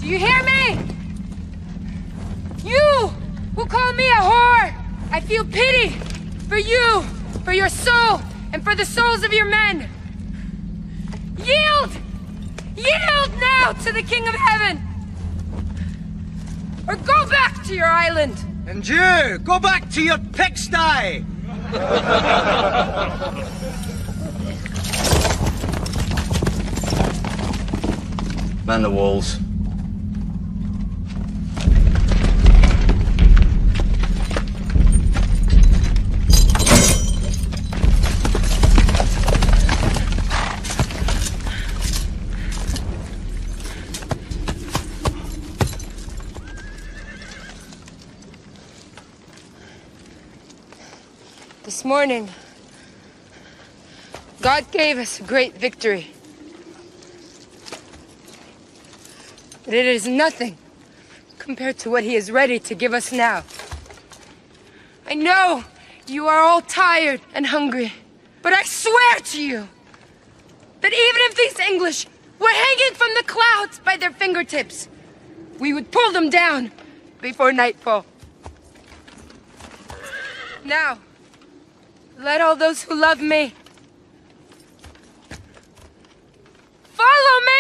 Do you hear me? You who call me a whore! I feel pity for you, for your soul, and for the souls of your men. Yield! Yield now to the King of Heaven! Or go back to your island! And you, go back to your pigsty! Man the walls. This morning, God gave us a great victory. But it is nothing compared to what He is ready to give us now. I know you are all tired and hungry, but I swear to you that even if these English were hanging from the clouds by their fingertips, we would pull them down before nightfall. Now, let all those who love me follow me!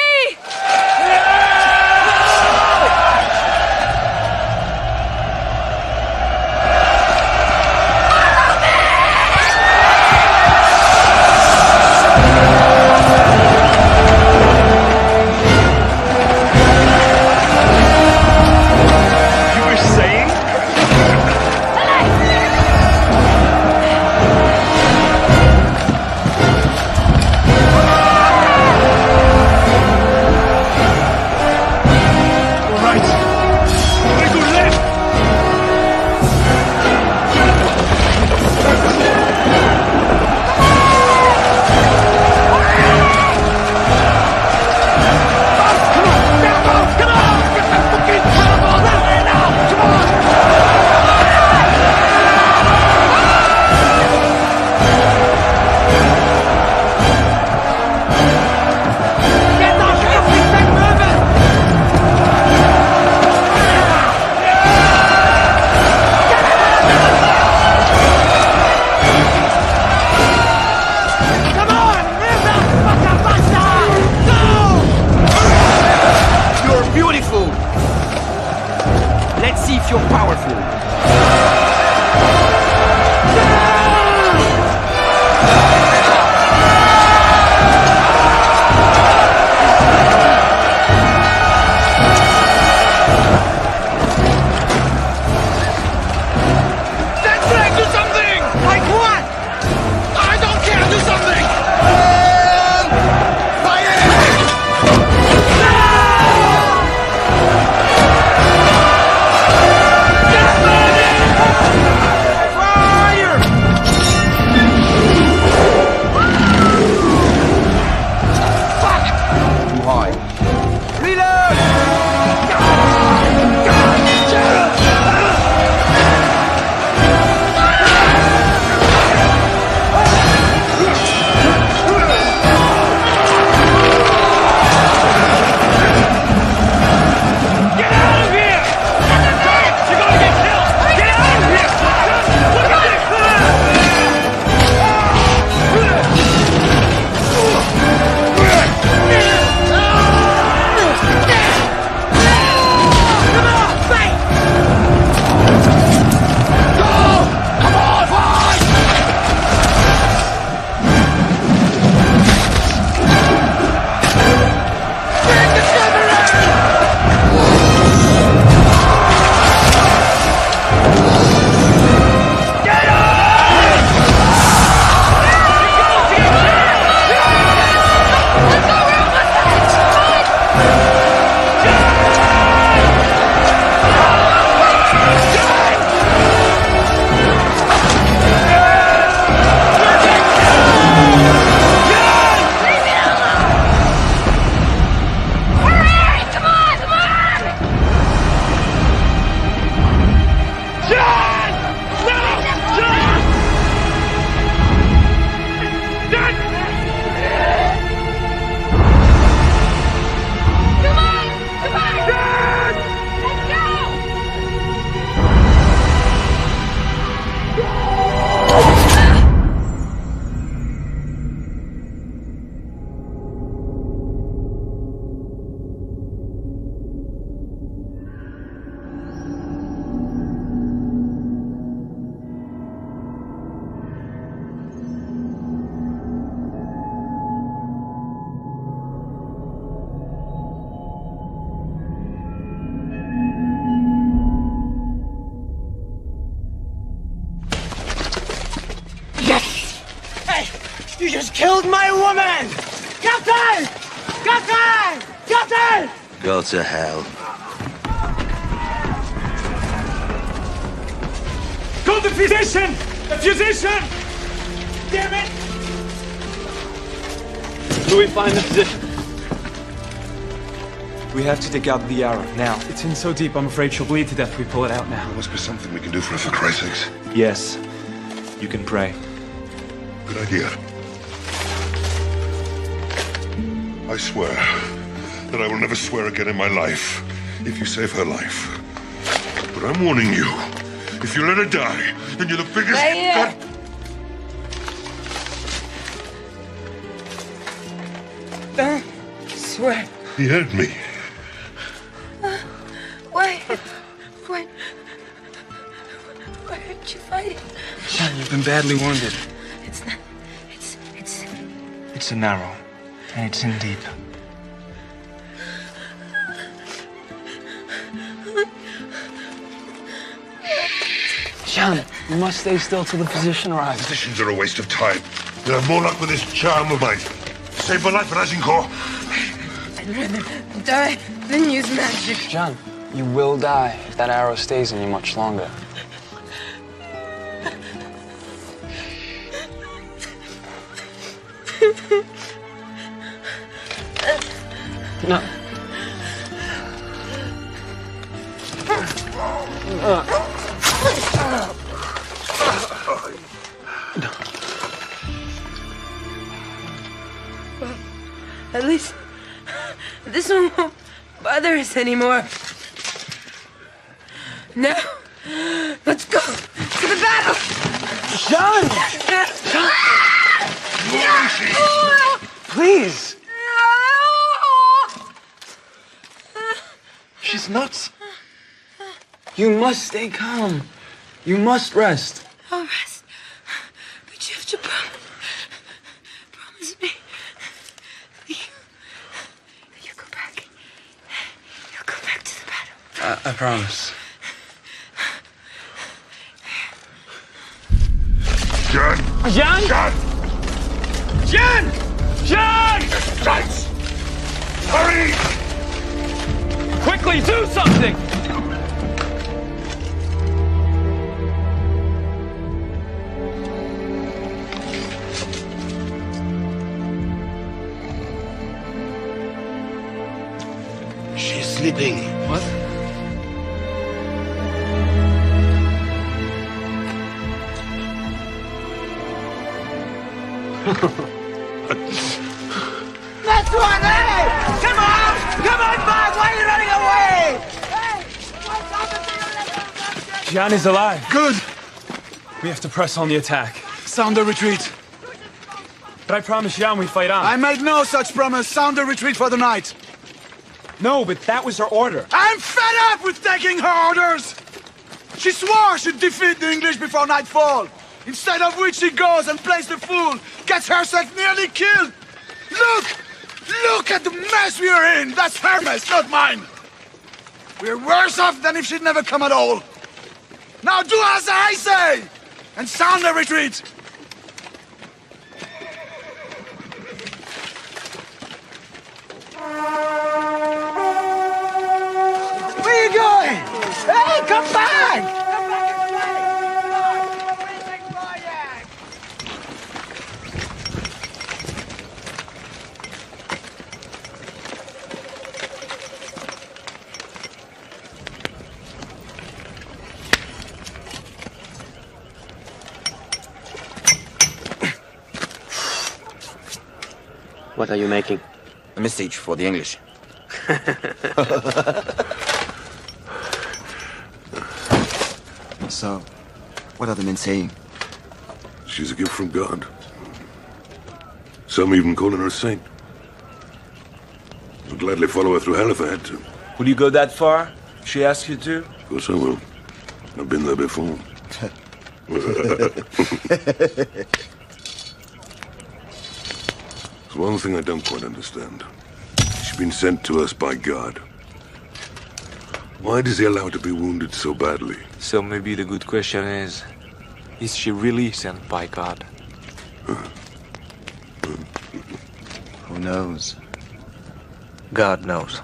killed my woman! Captain! Captain! Captain! Go to hell. Go the physician! The physician! Damn it! Do we find the physician? We have to take out the arrow, now. It's in so deep, I'm afraid she'll bleed to death if we pull it out now. There must be something we can do for her, for Christ's sakes. Yes. You can pray. Good idea. I swear that I will never swear again in my life if you save her life. But I'm warning you, if you let her die, then you're the biggest... Don't swear. He heard me. Why aren't you fighting? John, you've been badly wounded. It's not. It's an arrow, and it's in deep. John, you must stay still till the physician arrives. Physicians are a waste of time. You'll have more luck with this charm of mine. Save my life at Azincourt. I'd rather die than use magic. John, you will die if that arrow stays in you much longer. No. Well, at least this one won't bother us anymore. Now, let's go to the battle! John! Please! She's nuts. You must stay calm. You must rest. I'll rest. But you have to promise me that you'll go back. You'll go back to the battle. I promise. John! John! John! John! John! Guys! Hurry! Quickly, do something! She's sleeping. What? That's one, hey! Come on! Come on, Bob! Why are you running away? Hey! What's happened? John is alive. Good. We have to press on the attack. Sound the retreat. But I promised Jan we'd fight on. I made no such promise. Sound the retreat for the night. No, but that was her order. I'm fed up with taking her orders! She swore she'd defeat the English before nightfall. Instead of which she goes and plays the fool, gets herself nearly killed. Look at the mess we are in. That's her mess, not mine. We're worse off than if she'd never come at all. Now do as I say, and sound the retreat. Where are you going? Hey, come back! What are you making? A message for the English. So, what are the men saying? She's a gift from God. Some even calling her a saint. I'd gladly follow her through hell if I had to. Will you go that far? If she asks you to? Of course I will. I've been there before. There's one thing I don't quite understand. She's been sent to us by God. Why does he allow her to be wounded so badly? So maybe the good question is she really sent by God? knows. God knows.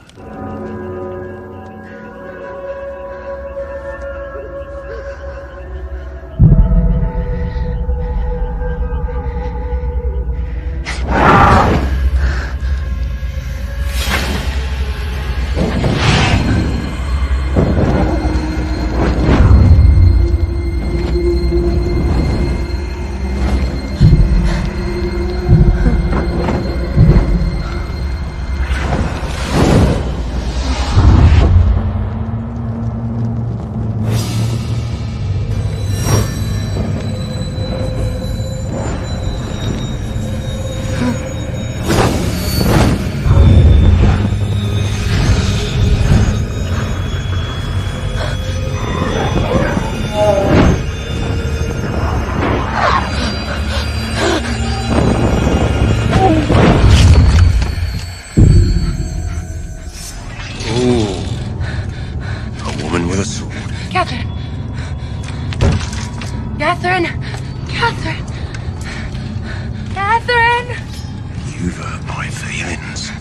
You've hurt my feelings.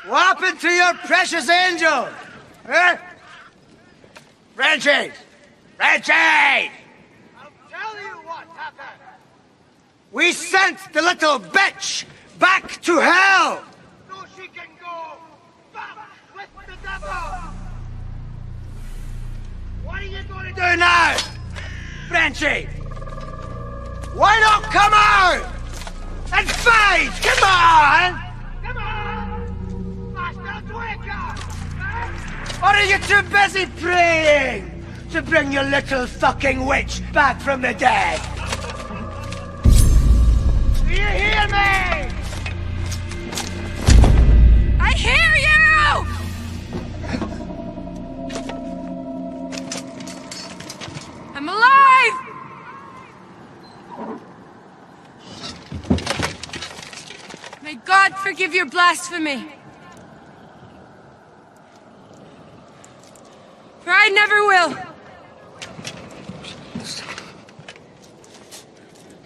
What happened to your precious angel? Eh? Frenchie! Frenchie! I'll tell you what happened. We sent the little bitch back to hell. So she can go back with the devil. What are you going to do now, Frenchie? Why not come out and fight? Come on! Or are you too busy praying to bring your little fucking witch back from the dead? Do you hear me? I hear you! I'm alive! May God forgive your blasphemy. For I never will.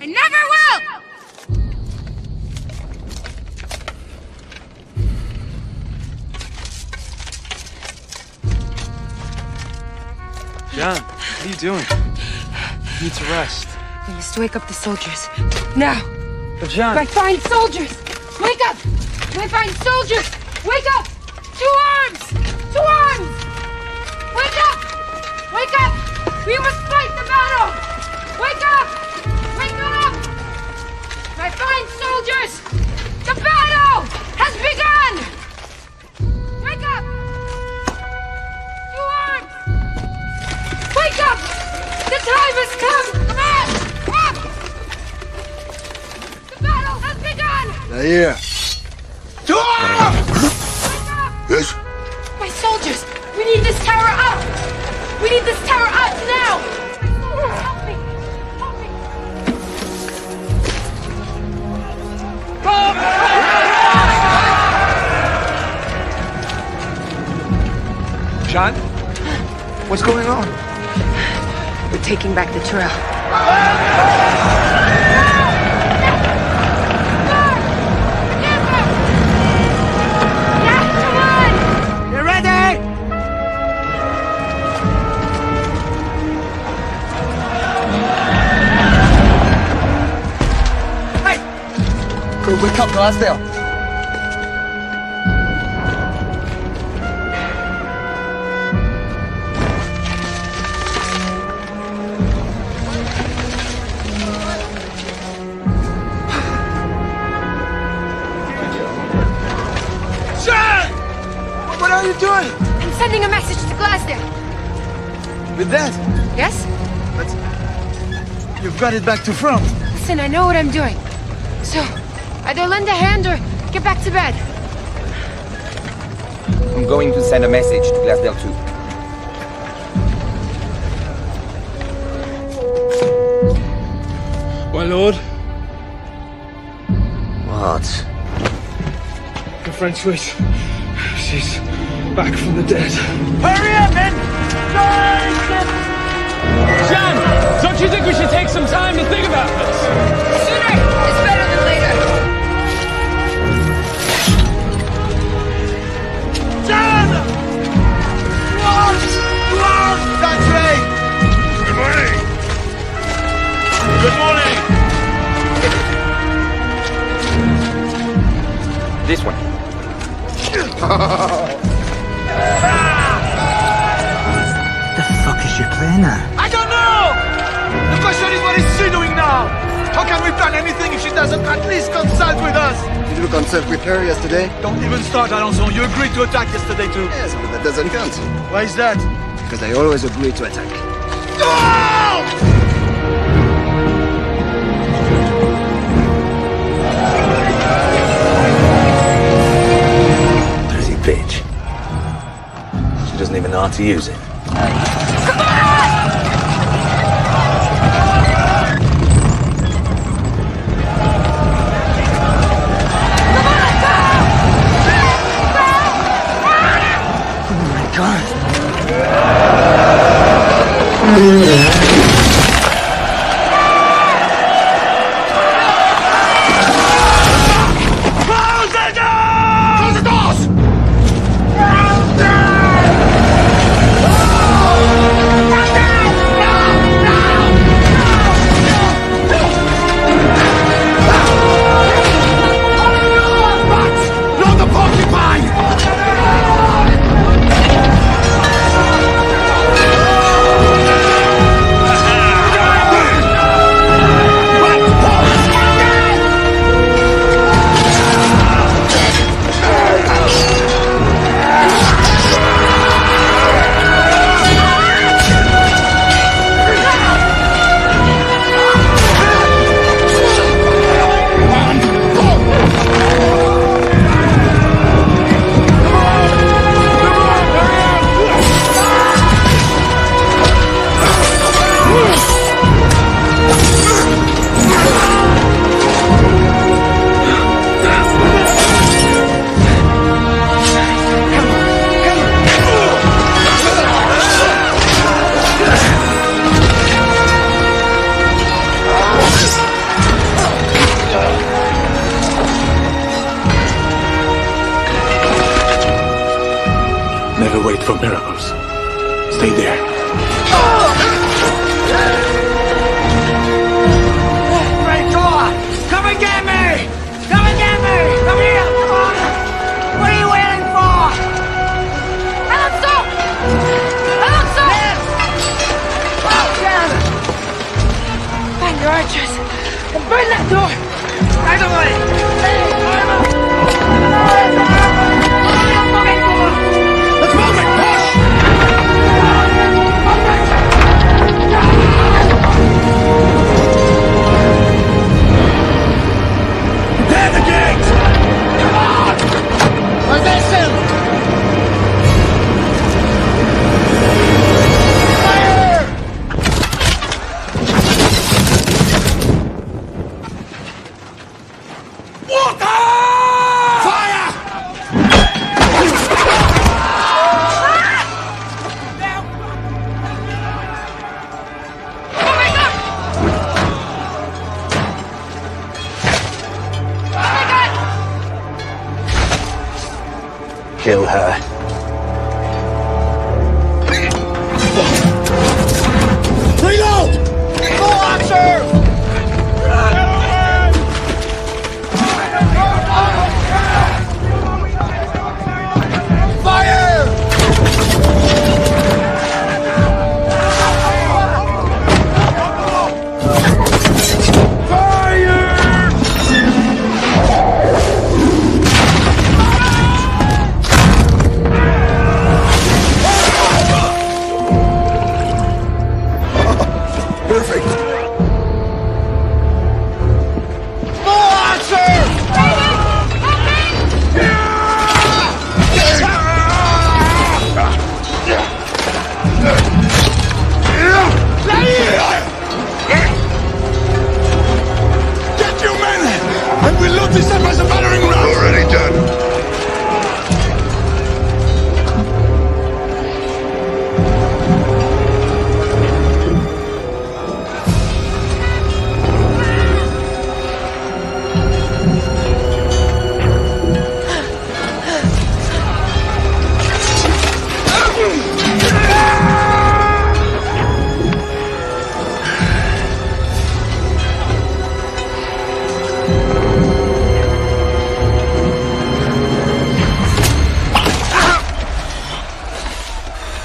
I never will! John, what are you doing? You need to rest. We must wake up the soldiers. Now! But John... My fine soldiers! Wake up! My fine soldiers! Wake up! 2 arms! 2 arms! Wake up! Wake up! We must fight the battle! Wake up! Wake up! My fine soldiers! The battle has begun! Wake up! 2 arms! Wake up! The time has come! Come on! Up! The battle has begun! Here. 2 arms! Yes? My soldiers! We need this tower up! We need this tower up now! Help me! Help me! John? What's going on? We're taking back the trail. You ready? Hey! Wake up, Glasdale. you doing? I'm sending a message to Glasgow. With that? Yes? But you've got it back to front. Listen, I know what I'm doing. So, either lend a hand or get back to bed. I'm going to send a message to Glasgow too. My lord. What? The French witch. She's back from the dead. Hurry up, men! John, don't you think we should take some time to think about this? Sooner is better than later. John! Lord! That's right! Good morning! Good morning! This one. The fuck is she playing at? I don't know! The question is, what is she doing now? How can we plan anything if she doesn't at least consult with us? Did you consult with her yesterday? Don't even start, Alonso. You agreed to attack yesterday too. Yes, but that doesn't count. Why is that? Because I always agree to attack. Dirty bitch. She doesn't even know how to use it. Never wait for miracles. Stay there. Right, go on! Come and get me! Come and get me! Come here! Come on! What are you waiting for? Alonso! Alonso! Oh, damn it! Find your archers and burn that door! Right away! Let's move it! Push! Prepare the gate! Come on! Position! Fire! Water! Fire! Kill her. Reload! Go, Archer! Fire! Fire!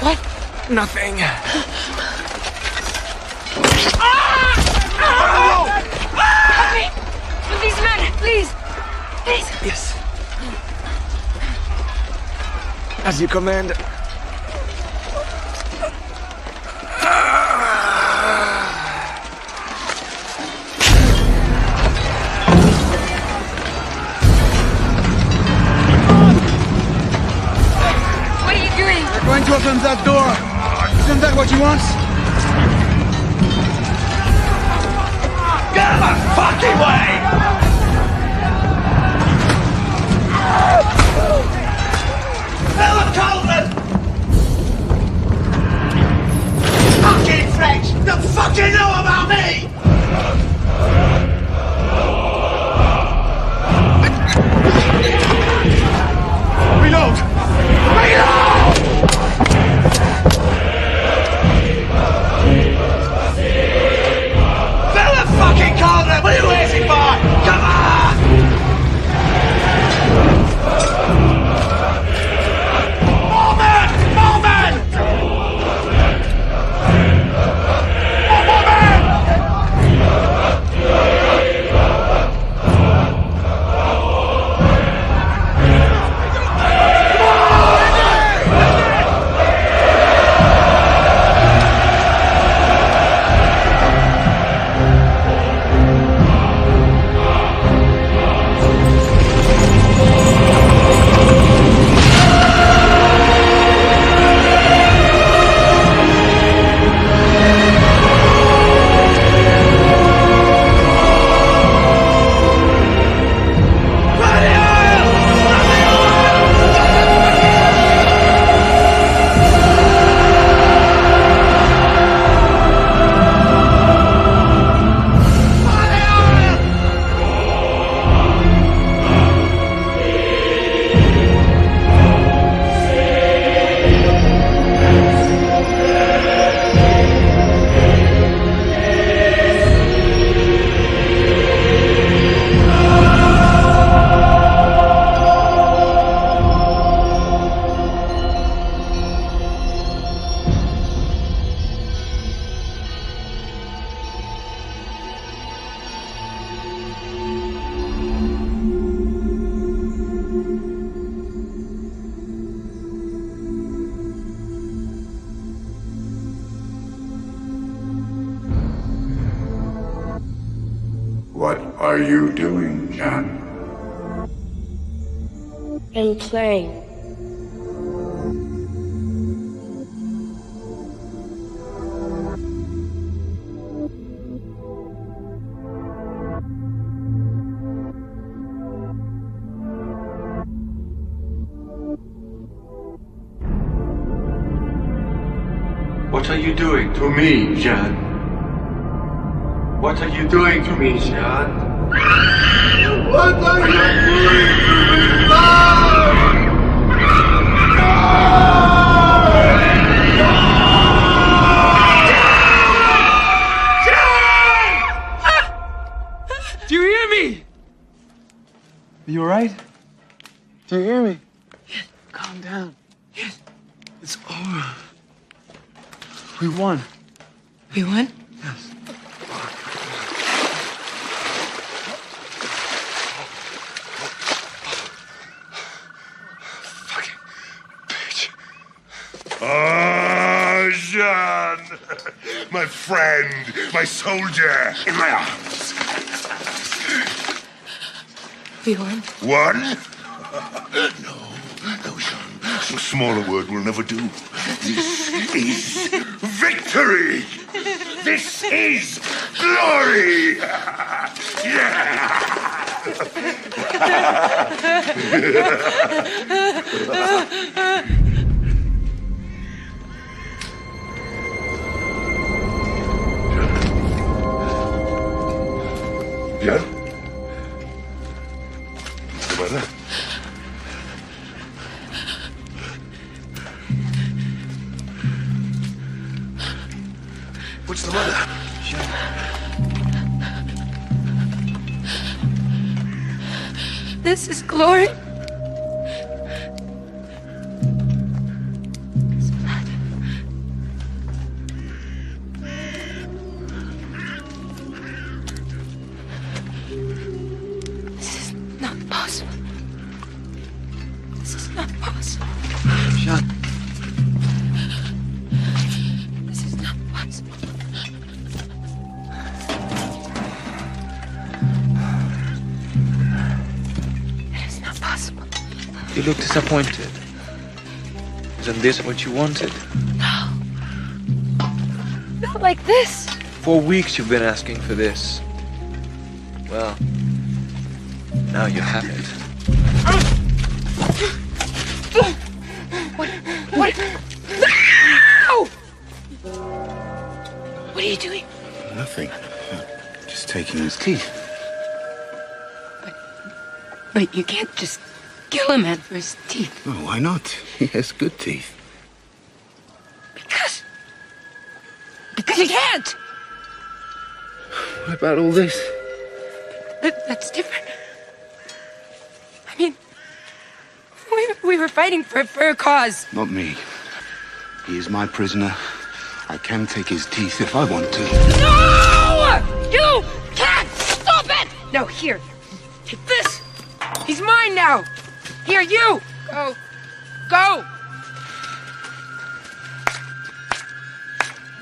What? Nothing. Help me! With these men, please! Please! Yes. As you command. What are you doing? We're going to open that door. Isn't that what you want? Get out of my fucking way! Philip Coleman! Fucking French! Don't fucking know about me! Reload! Reload! Philip fucking Coleman! What are you waiting for? Come on! More men! More men! More men! What are you doing, Jan? I'm playing. What are you doing to me, Jan? What are you doing to me, Jan? What are you doing to me, Jan? Do you hear me? Are you alright? Do you hear me? Yes. Calm down. Yes. It's over. We won. We won? Yes. Ah, Jean! My friend, my soldier, in my arms. We won? Won? No, Jean. So small a word will never do. This is victory! This is glory! Jan? Gimana? What's the matter? This is glory. You look disappointed. Isn't this what you wanted? No. Not like this. For weeks you've been asking for this. Well, now you have it. What? No! What are you doing? Nothing. Just taking his teeth. But you can't just kill a man for his teeth. Oh, why not? He has good teeth. Because you can't! What about all this? That's different. I mean, we were fighting for a cause. Not me. He is my prisoner. I can take his teeth if I want to. No! You can't stop it! No, here. Take this. He's mine now. Here, you. Go. Go.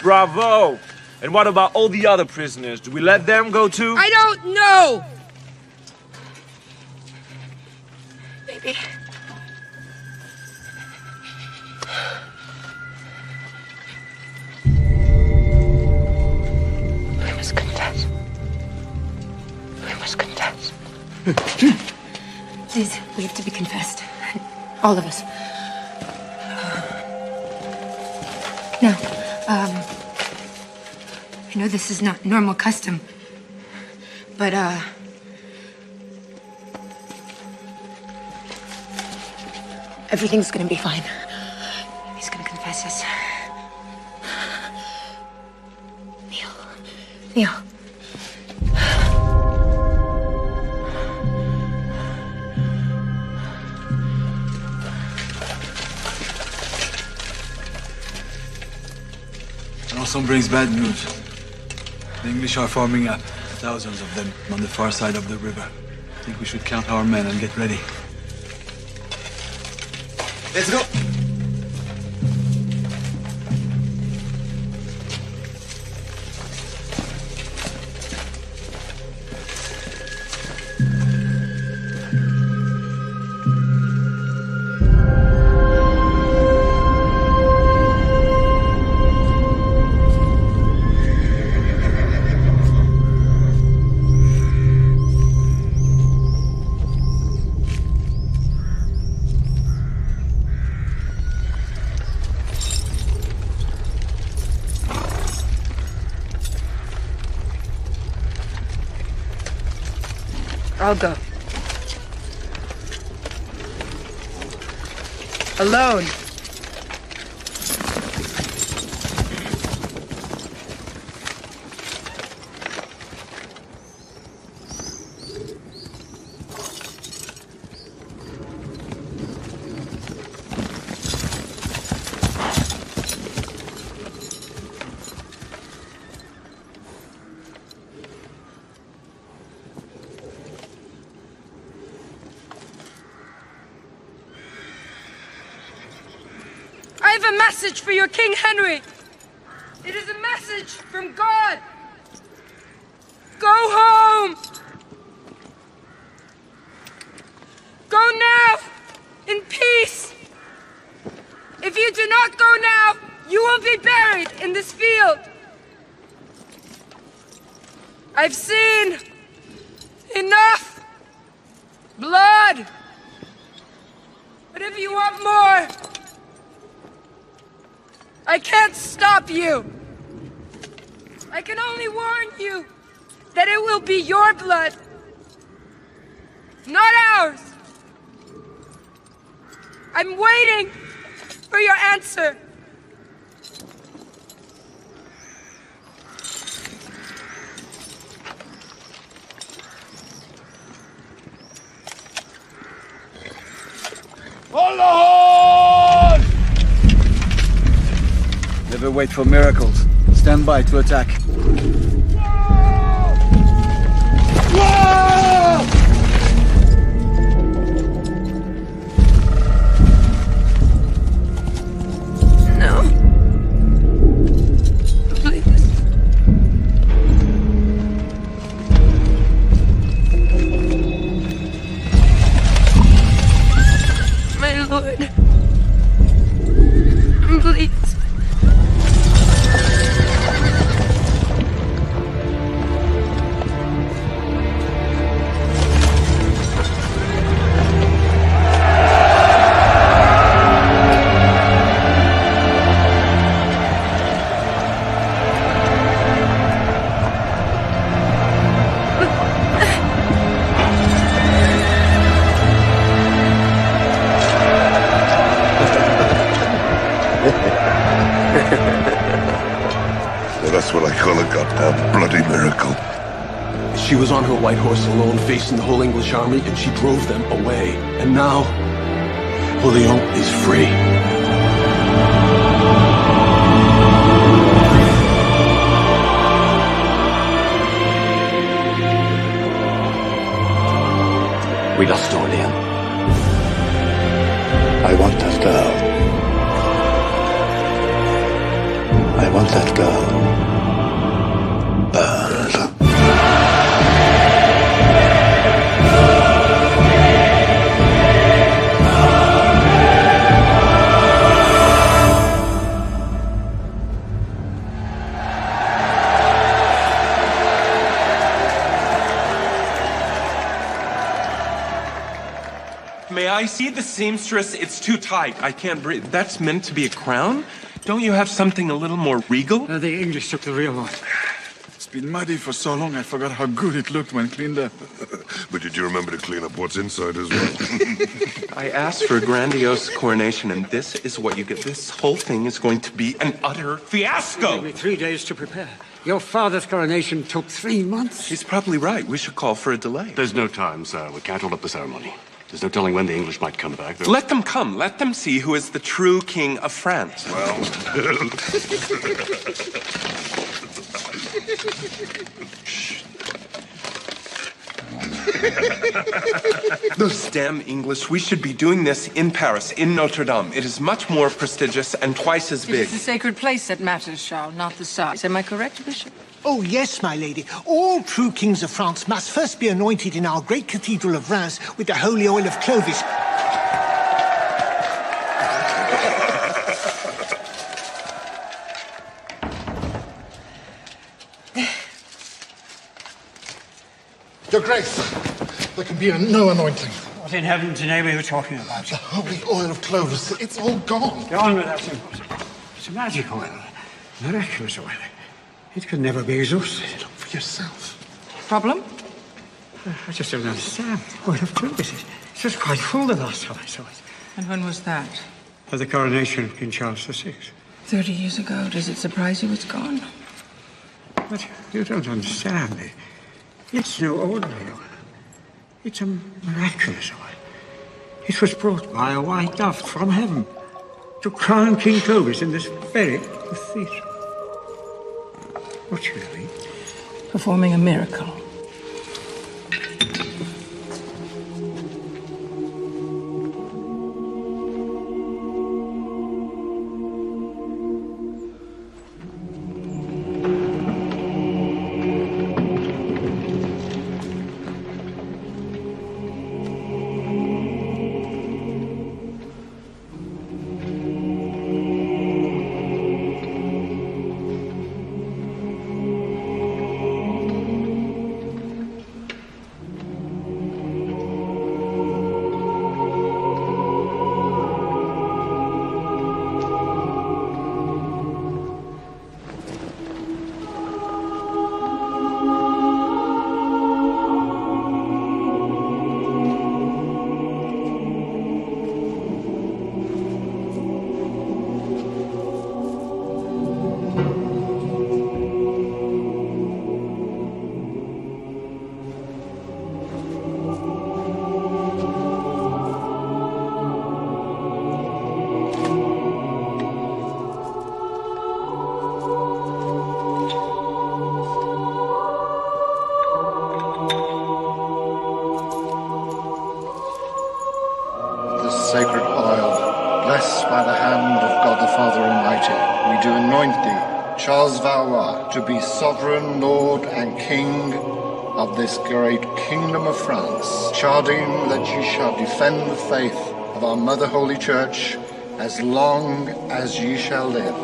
Bravo! And what about all the other prisoners? Do we let them go too? I don't know! Maybe. We must confess. We must confess. Please, we have to be confessed. All of us. Now, I know this is not normal custom, but, everything's gonna be fine. He's gonna confess us. Neil. It also brings bad news. The English are forming up, thousands of them, on the far side of the river. I think we should count our men and get ready. Let's go! I'll go. Alone. I have a message for your King Henry. It is a message from God. Go home. Go now in peace. If you do not go now, you will be buried in this field. I've seen enough blood. But if you want more, I can't stop you. I can only warn you that it will be your blood, not ours. I'm waiting for your answer. Hold on! Never wait for miracles. Stand by to attack. No. Please. Well, that's what I call a goddamn bloody miracle. She was on her white horse alone, facing the whole English army, and she drove them away. And now, Orleans is free. We lost Orleans. I want that girl. I want that girl burned. May I see the seamstress? It's too tight. I can't breathe. That's meant to be a crown? Don't you have something a little more regal? The English took the real one. It's been muddy for so long, I forgot how good it looked when cleaned up. But did you remember to clean up what's inside as well? I asked for a grandiose coronation, and this is what you get. This whole thing is going to be an utter fiasco. It took me 3 days to prepare. Your father's coronation took 3 months. He's probably right. We should call for a delay. There's no time, sir. We can't hold up the ceremony. There's no telling when the English might come back. Let them come. Let them see who is the true king of France. Well... Those damn English. We should be doing this in Paris, in Notre Dame. It is much more prestigious and twice as big. It's the sacred place that matters, Charles, not the size. Am I correct, Bishop? Oh, yes, my lady. All true kings of France must first be anointed in our great cathedral of Reims with the holy oil of Clovis. Your Grace, there can be no anointing. What in heaven's name are you talking about? The holy oil of Clovis, it's all gone. Gone, but that's impossible. It's a magic oil. Miraculous oil. It could never be exhausted. Look for yourself. Problem? I just don't understand. Oil of Clovis. It was quite full the last time I saw it. And when was that? At the coronation of King Charles VI. 30 years ago. Does it surprise you it's gone? But you don't understand me. It's no ordinary oil. It's a miraculous oil. It was brought by a white dove from heaven to crown King Clovis in this very cathedral. What should it be? Performing a miracle. Sacred oil, blessed by the hand of God the Father Almighty, we do anoint thee, Charles Valois, to be sovereign Lord and King of this great kingdom of France, charging that ye shall defend the faith of our Mother Holy Church as long as ye shall live.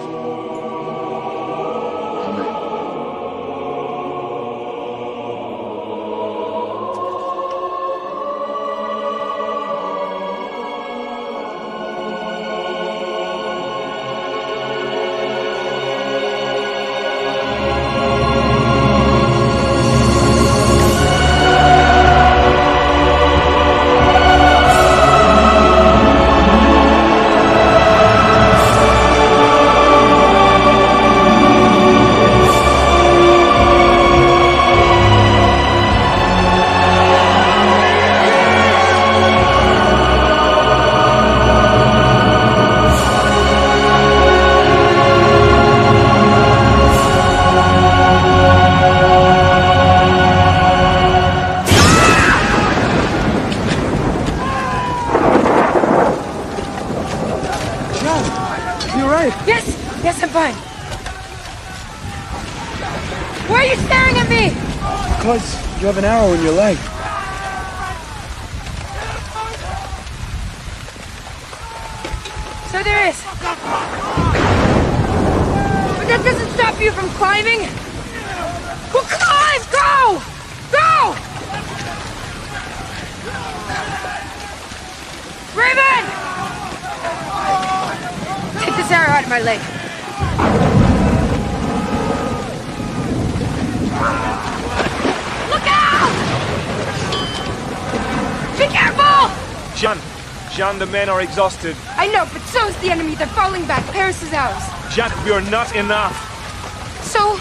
Yes, I'm fine. Why are you staring at me? Because you have an arrow in your leg. So there is. But that doesn't stop you from climbing. Well, climb! Go! Go! Raven! Take this arrow out of my leg. Look out! Be careful! Jean, the men are exhausted. I know, but so is the enemy. They're falling back. Paris is ours. Jean, we are not enough. So,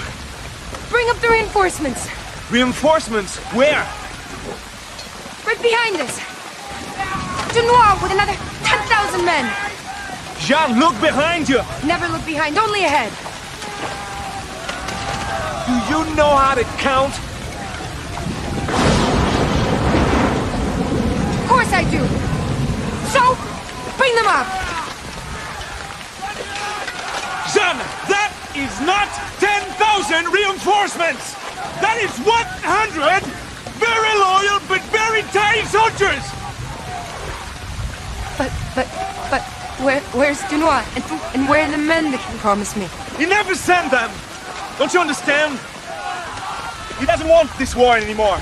bring up the reinforcements. Reinforcements? Where? Right behind us. Dunois with another 10,000 men. Jean, look behind you. Never look behind, only ahead. Do you know how to count? Of course I do. So, bring them up. Jean, that is not 10,000 reinforcements. That is 100 very loyal but very tired soldiers. But, where's Dunois? And where are the men that he promised me? He never sent them. Don't you understand? He doesn't want this war anymore.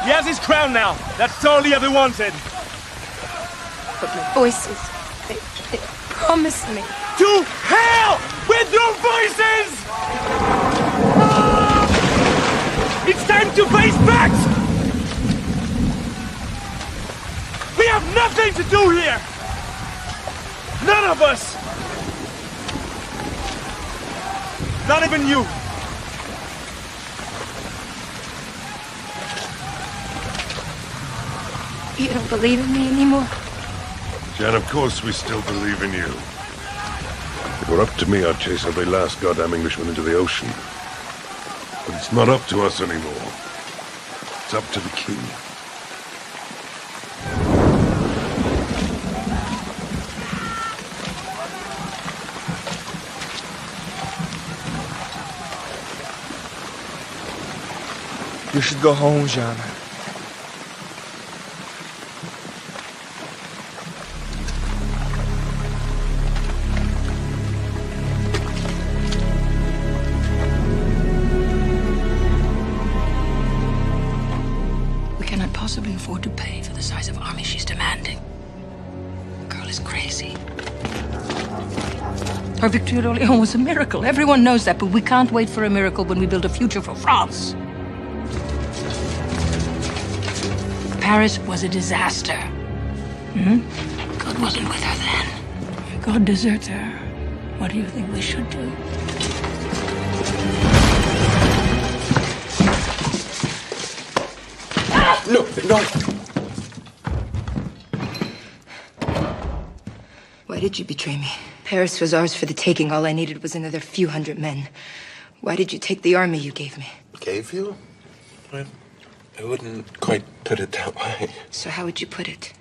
He has his crown now. That's all he ever wanted. But my voices, they promised me. To hell with your voices! It's time to face facts! We have nothing to do here! None of us! Not even you! You don't believe in me anymore? Jan, of course we still believe in you. If it were up to me, I'd chase every last goddamn Englishman into the ocean. But it's not up to us anymore. It's up to the king. You should go home, Jean. We cannot possibly afford to pay for the size of army she's demanding. The girl is crazy. Our victory at Orléans was a miracle. Everyone knows that, but we can't wait for a miracle when we build a future for France. Paris was a disaster. God wasn't with her then. If God deserts her, what do you think we should do? No, no. Why did you betray me? Paris was ours for the taking. All I needed was another few hundred men. Why did you take the army you gave me? Gave you? I wouldn't quite put it that way. So how would you put it?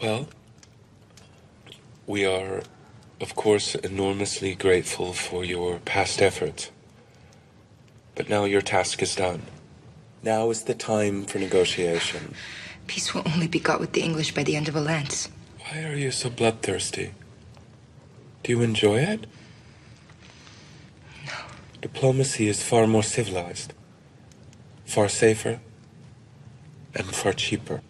Well, we are, of course, enormously grateful for your past efforts. But now your task is done. Now is the time for negotiation. Peace will only be got with the English by the end of a lance. Why are you so bloodthirsty? Do you enjoy it? No. Diplomacy is far more civilized, far safer, and far cheaper.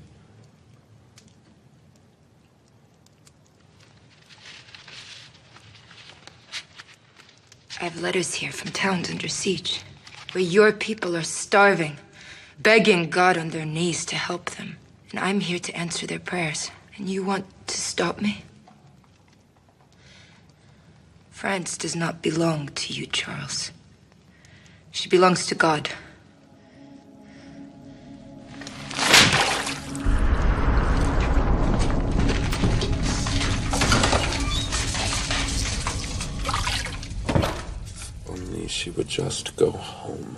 I have letters here from towns under siege, where your people are starving, begging God on their knees to help them. And I'm here to answer their prayers. And you want to stop me? France does not belong to you, Charles. She belongs to God. Only she would just go home.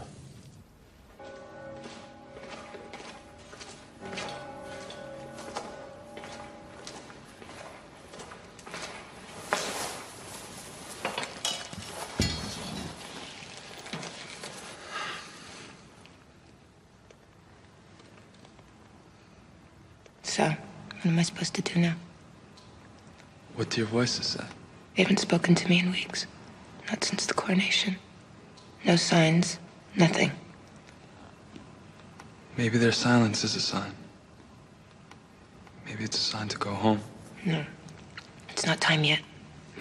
What am I supposed to do now? What do your voices say? They haven't spoken to me in weeks. Not since the coronation. No signs. Nothing. Maybe their silence is a sign. Maybe it's a sign to go home. No. It's not time yet.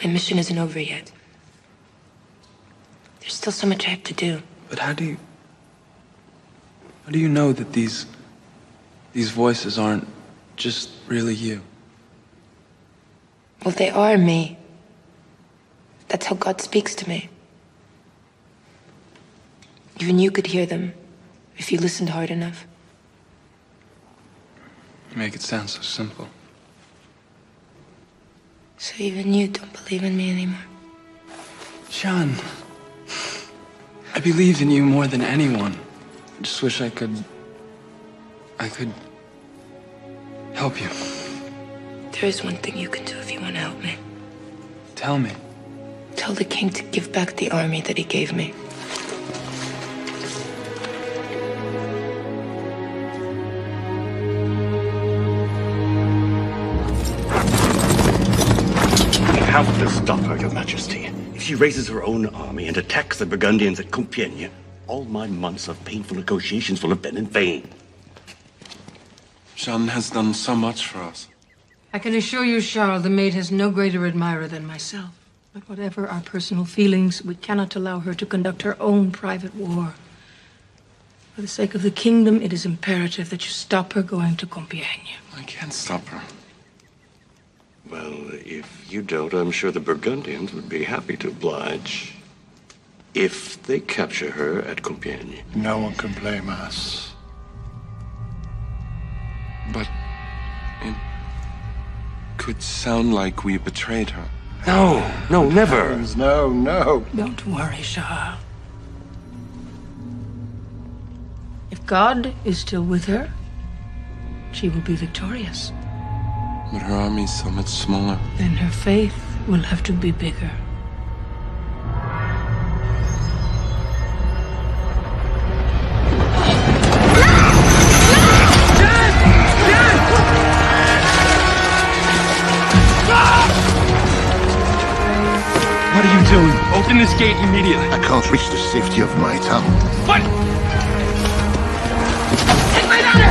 My mission isn't over yet. There's still so much I have to do. But how do you know that these voices aren't just really you? Well, they are me. That's how God speaks to me. Even you could hear them if you listened hard enough. You make it sound so simple. So even you don't believe in me anymore? John, I believe in you more than anyone. I just wish I could help you. There is one thing you can do if you want to help me. Tell me. Tell the king to give back the army that he gave me. We have to stop her, Your Majesty. If she raises her own army and attacks the Burgundians at Compiègne, all my months of painful negotiations will have been in vain. Jeanne has done so much for us. I can assure you, Charles, the maid has no greater admirer than myself. But whatever our personal feelings, we cannot allow her to conduct her own private war. For the sake of the kingdom, it is imperative that you stop her going to Compiègne. I can't stop her. Well, if you don't, I'm sure the Burgundians would be happy to oblige. If they capture her at Compiègne. No one can blame us. But it could sound like we betrayed her. No, never. No. Don't worry, Charles. If God is still with her, she will be victorious. But her army's so much smaller. Then her faith will have to be bigger. What are you doing? Open this gate immediately. I can't reach the safety of my town. What? Take my daughter!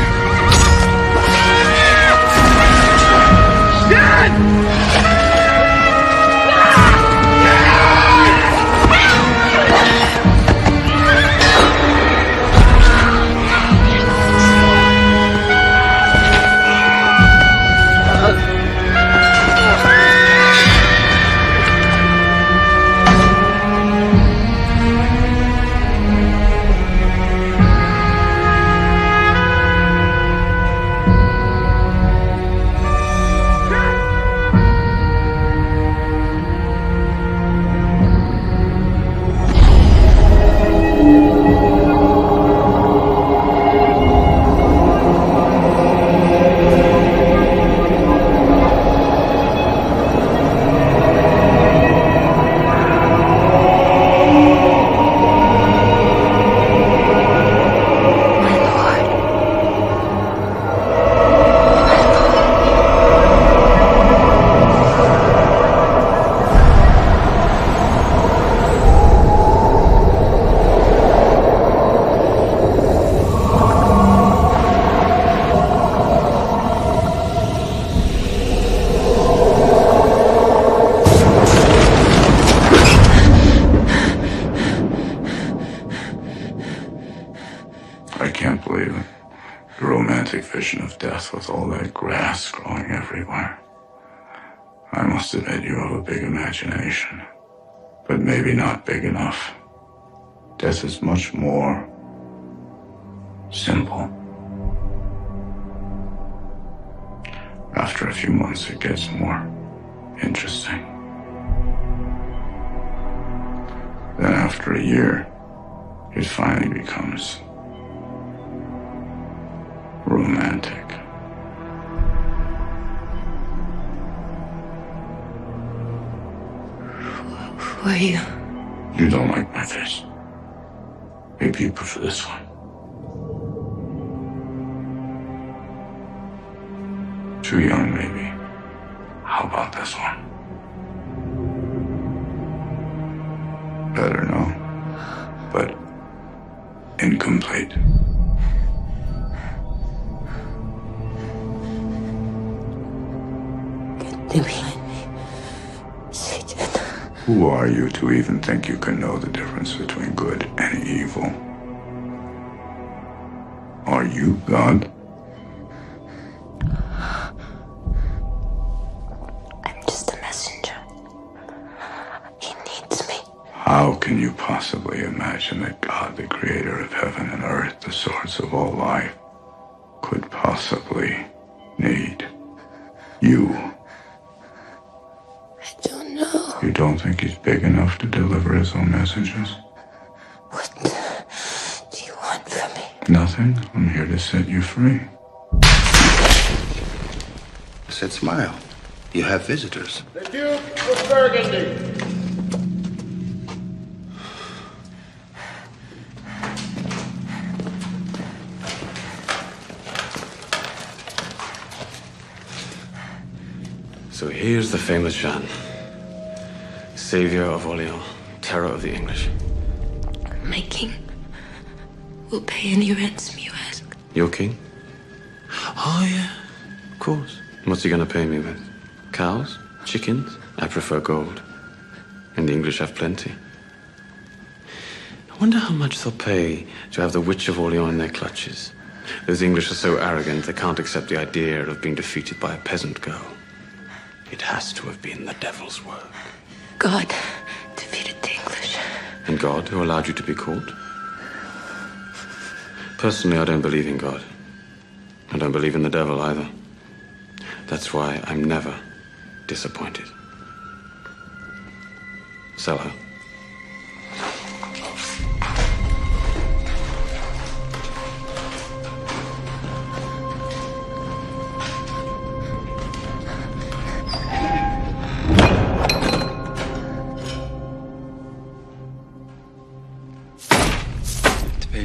With all that grass growing everywhere. I must admit you have a big imagination, but maybe not big enough. Death is much more simple. After a few months, it gets more interesting. Then after a year, it finally becomes romantic. Who are you? You don't like my face. Maybe you prefer this one. too young, maybe. How about this one? Better, no? But incomplete. Who are you to even think you can know the difference between good and evil? Are you God? I'm just a messenger. He needs me. How can you possibly imagine that God, the creator of heaven and earth, the source of all life, could possibly need you? I don't know. You don't think he's big enough to deliver his own messages? What do you want from me? Nothing. I'm here to set you free. I said smile. You have visitors. The Duke of Burgundy. So here's the famous Jean, savior of Orleans, terror of the English. My king will pay any ransom you ask. Your king? Oh, yeah, of course. What's he gonna pay me with? Cows? Chickens? I prefer gold. And the English have plenty. I wonder how much they'll pay to have the Witch of Orleans in their clutches. Those English are so arrogant they can't accept the idea of being defeated by a peasant girl. It has to have been the devil's work. God defeated the English. And God, who allowed you to be caught? Personally, I don't believe in God. I don't believe in the devil either. That's why I'm never disappointed. Sell her.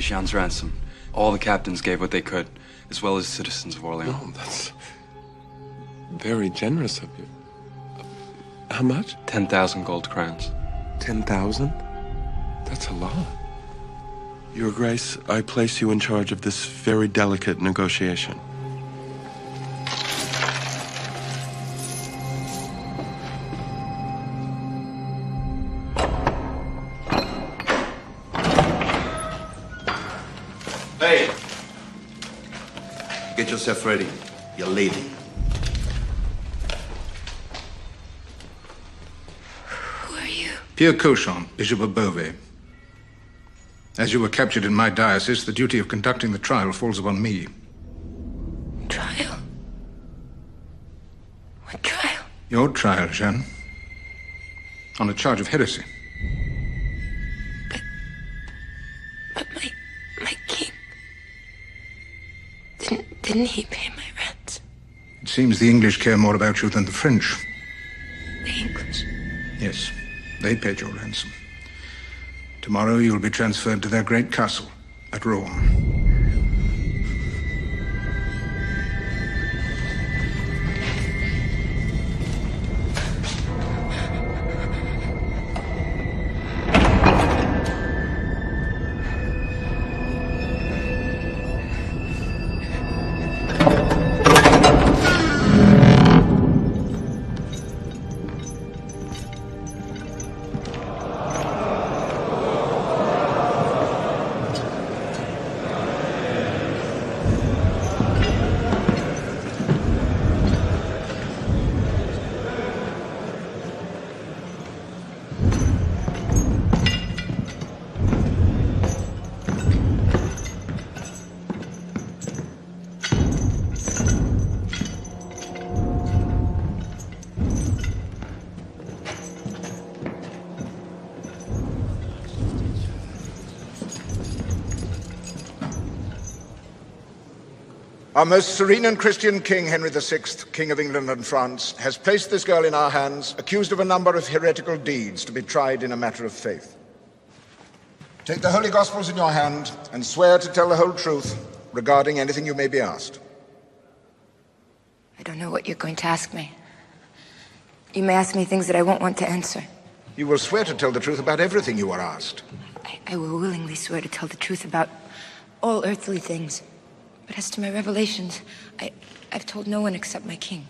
Jean's ransom. All the captains gave what they could, as well as citizens of Orleans. Oh, that's very generous of you. How much? 10,000 gold crowns. 10,000? That's a lot. Your Grace, I place you in charge of this very delicate negotiation. Hey! Get yourself ready. You're leaving. Who are you? Pierre Cochon, Bishop of Beauvais. As you were captured in my diocese, the duty of conducting the trial falls upon me. Trial? What trial? Your trial, Jeanne. On a charge of heresy. But my king... Didn't he pay my rent? It seems the English care more about you than the French. The English? Yes, they paid your ransom. Tomorrow you'll be transferred to their great castle at Rouen. Our most serene and Christian King, Henry VI, King of England and France, has placed this girl in our hands, accused of a number of heretical deeds to be tried in a matter of faith. Take the Holy Gospels in your hand and swear to tell the whole truth regarding anything you may be asked. I don't know what you're going to ask me. You may ask me things that I won't want to answer. You will swear to tell the truth about everything you are asked. I will willingly swear to tell the truth about all earthly things. But as to my revelations, I've told no one except my king.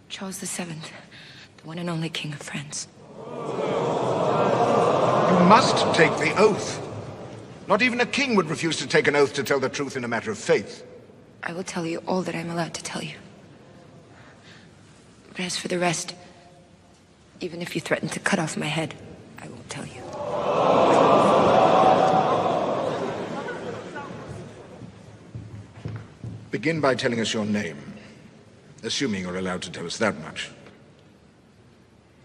Charles VII, the one and only king of France. You must take the oath. Not even a king would refuse to take an oath to tell the truth in a matter of faith. I will tell you all that I'm allowed to tell you. But as for the rest, even if you threaten to cut off my head, I won't tell you. Begin by telling us your name, assuming you're allowed to tell us that much.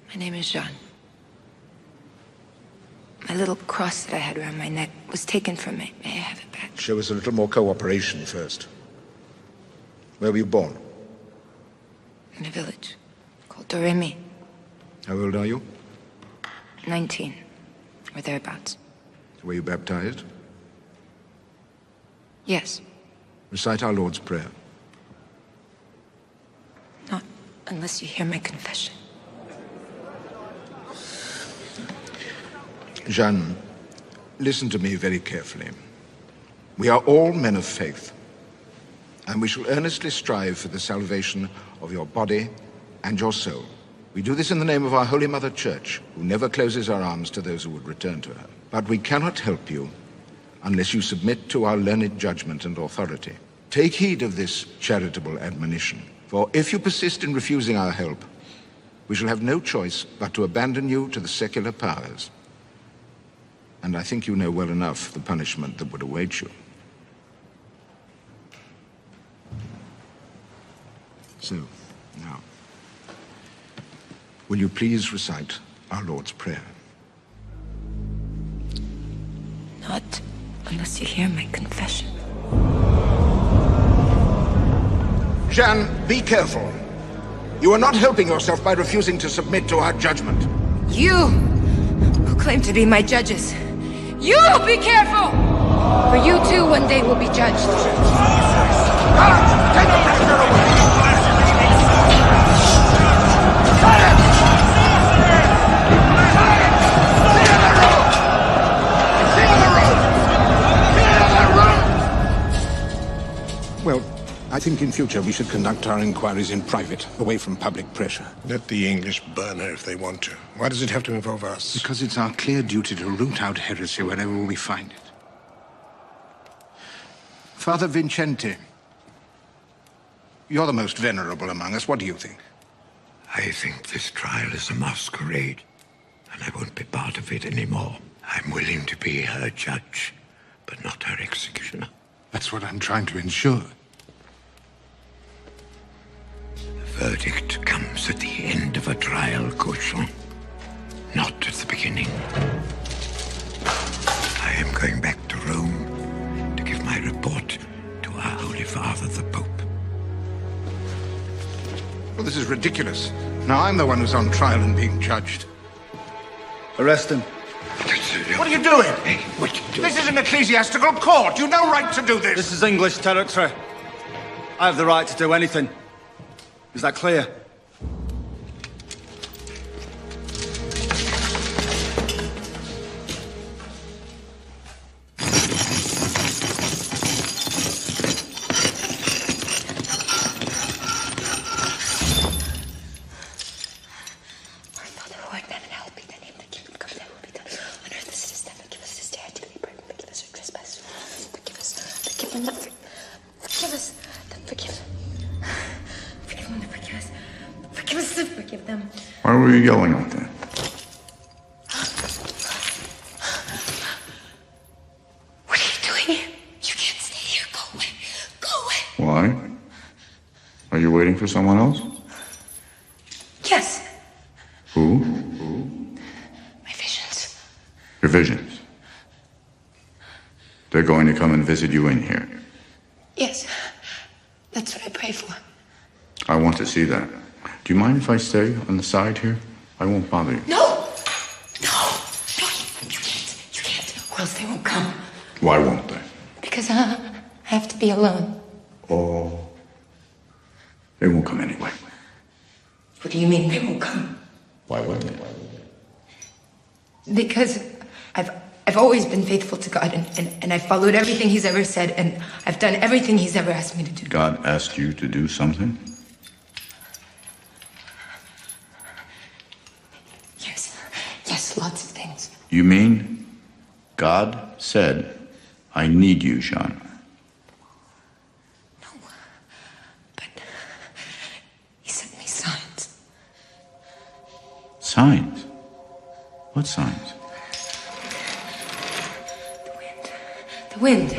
My name is Jean. My little cross that I had around my neck was taken from me. May I have it back? Show us a little more cooperation first. Where were you born? In a village called Doremi. How old are you? 19, or thereabouts. Were you baptized? Yes. Recite our Lord's Prayer. Not unless you hear my confession. Jeanne, listen to me very carefully. We are all men of faith, and we shall earnestly strive for the salvation of your body and your soul. We do this in the name of our Holy Mother Church, who never closes her arms to those who would return to her. But we cannot help you unless you submit to our learned judgment and authority. Take heed of this charitable admonition, for if you persist in refusing our help, we shall have no choice but to abandon you to the secular powers. And I think you know well enough the punishment that would await you. So, now, will you please recite our Lord's Prayer? Not unless you hear my confession. Jeanne, be careful. You are not helping yourself by refusing to submit to our judgment. You, who claim to be my judges, you be careful! For you too one day will be judged. Take the pressure away! Well, I think in future we should conduct our inquiries in private, away from public pressure. Let the English burn her if they want to. Why does it have to involve us? Because it's our clear duty to root out heresy wherever we find it. Father Vincente, you're the most venerable among us. What do you think? I think this trial is a masquerade, and I won't be part of it anymore. I'm willing to be her judge, but not her executioner. That's what I'm trying to ensure. The verdict comes at the end of a trial, Cochon, not at the beginning. I am going back to Rome to give my report to our Holy Father, the Pope. Well, this is ridiculous. Now I'm the one who's on trial and being judged. Arrest him. What are you doing? Hey, what are you doing? This is an ecclesiastical court. You have no right to do this. This is English territory. I have the right to do anything. Is that clear? Why were you yelling like that? What are you doing here? You can't stay here. Go away. Go away. Why? Are you waiting for someone else? Yes. Who? My visions. Your visions. They're going to come and visit you in here. Yes. That's what I pray for. I want to see that. Do you mind if I stay on the side here? I won't bother you. No! No! No! You can't. You can't. Or else they won't come. Why won't they? Because I have to be alone. All They won't come anyway. What do you mean they won't come? Why wouldn't they? Because I've always been faithful to God, and I've followed everything He's ever said, and I've done everything He's ever asked me to do. God asked you to do something? Yes, lots of things. You mean God said, I need you, Jean? He sent me signs. Signs? What signs? The wind.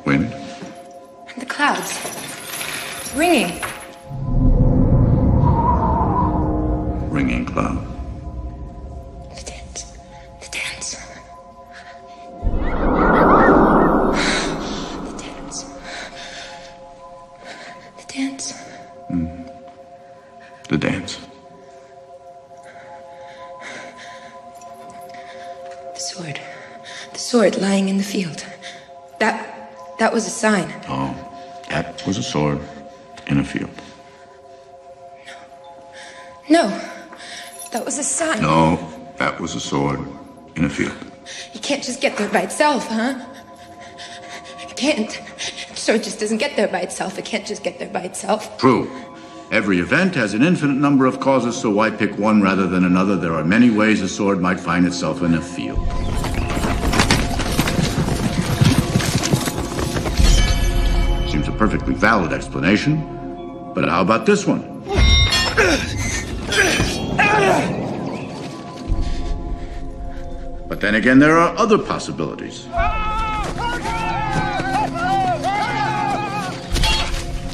Wind? And the clouds. Ringing. Ringing cloud. The dance. The dance. The dance. The dance. The dance. The sword. The sword lying in the field. That was a sign. Oh, that was a sword in a field. No. That was a sign. No, that was a sword in a field. You can't just get there by itself, huh? You can't. The sword just doesn't get there by itself. It can't just get there by itself. True. Every event has an infinite number of causes, so why pick one rather than another? There are many ways a sword might find itself in a field. Seems a perfectly valid explanation, but how about this one? But then again, there are other possibilities.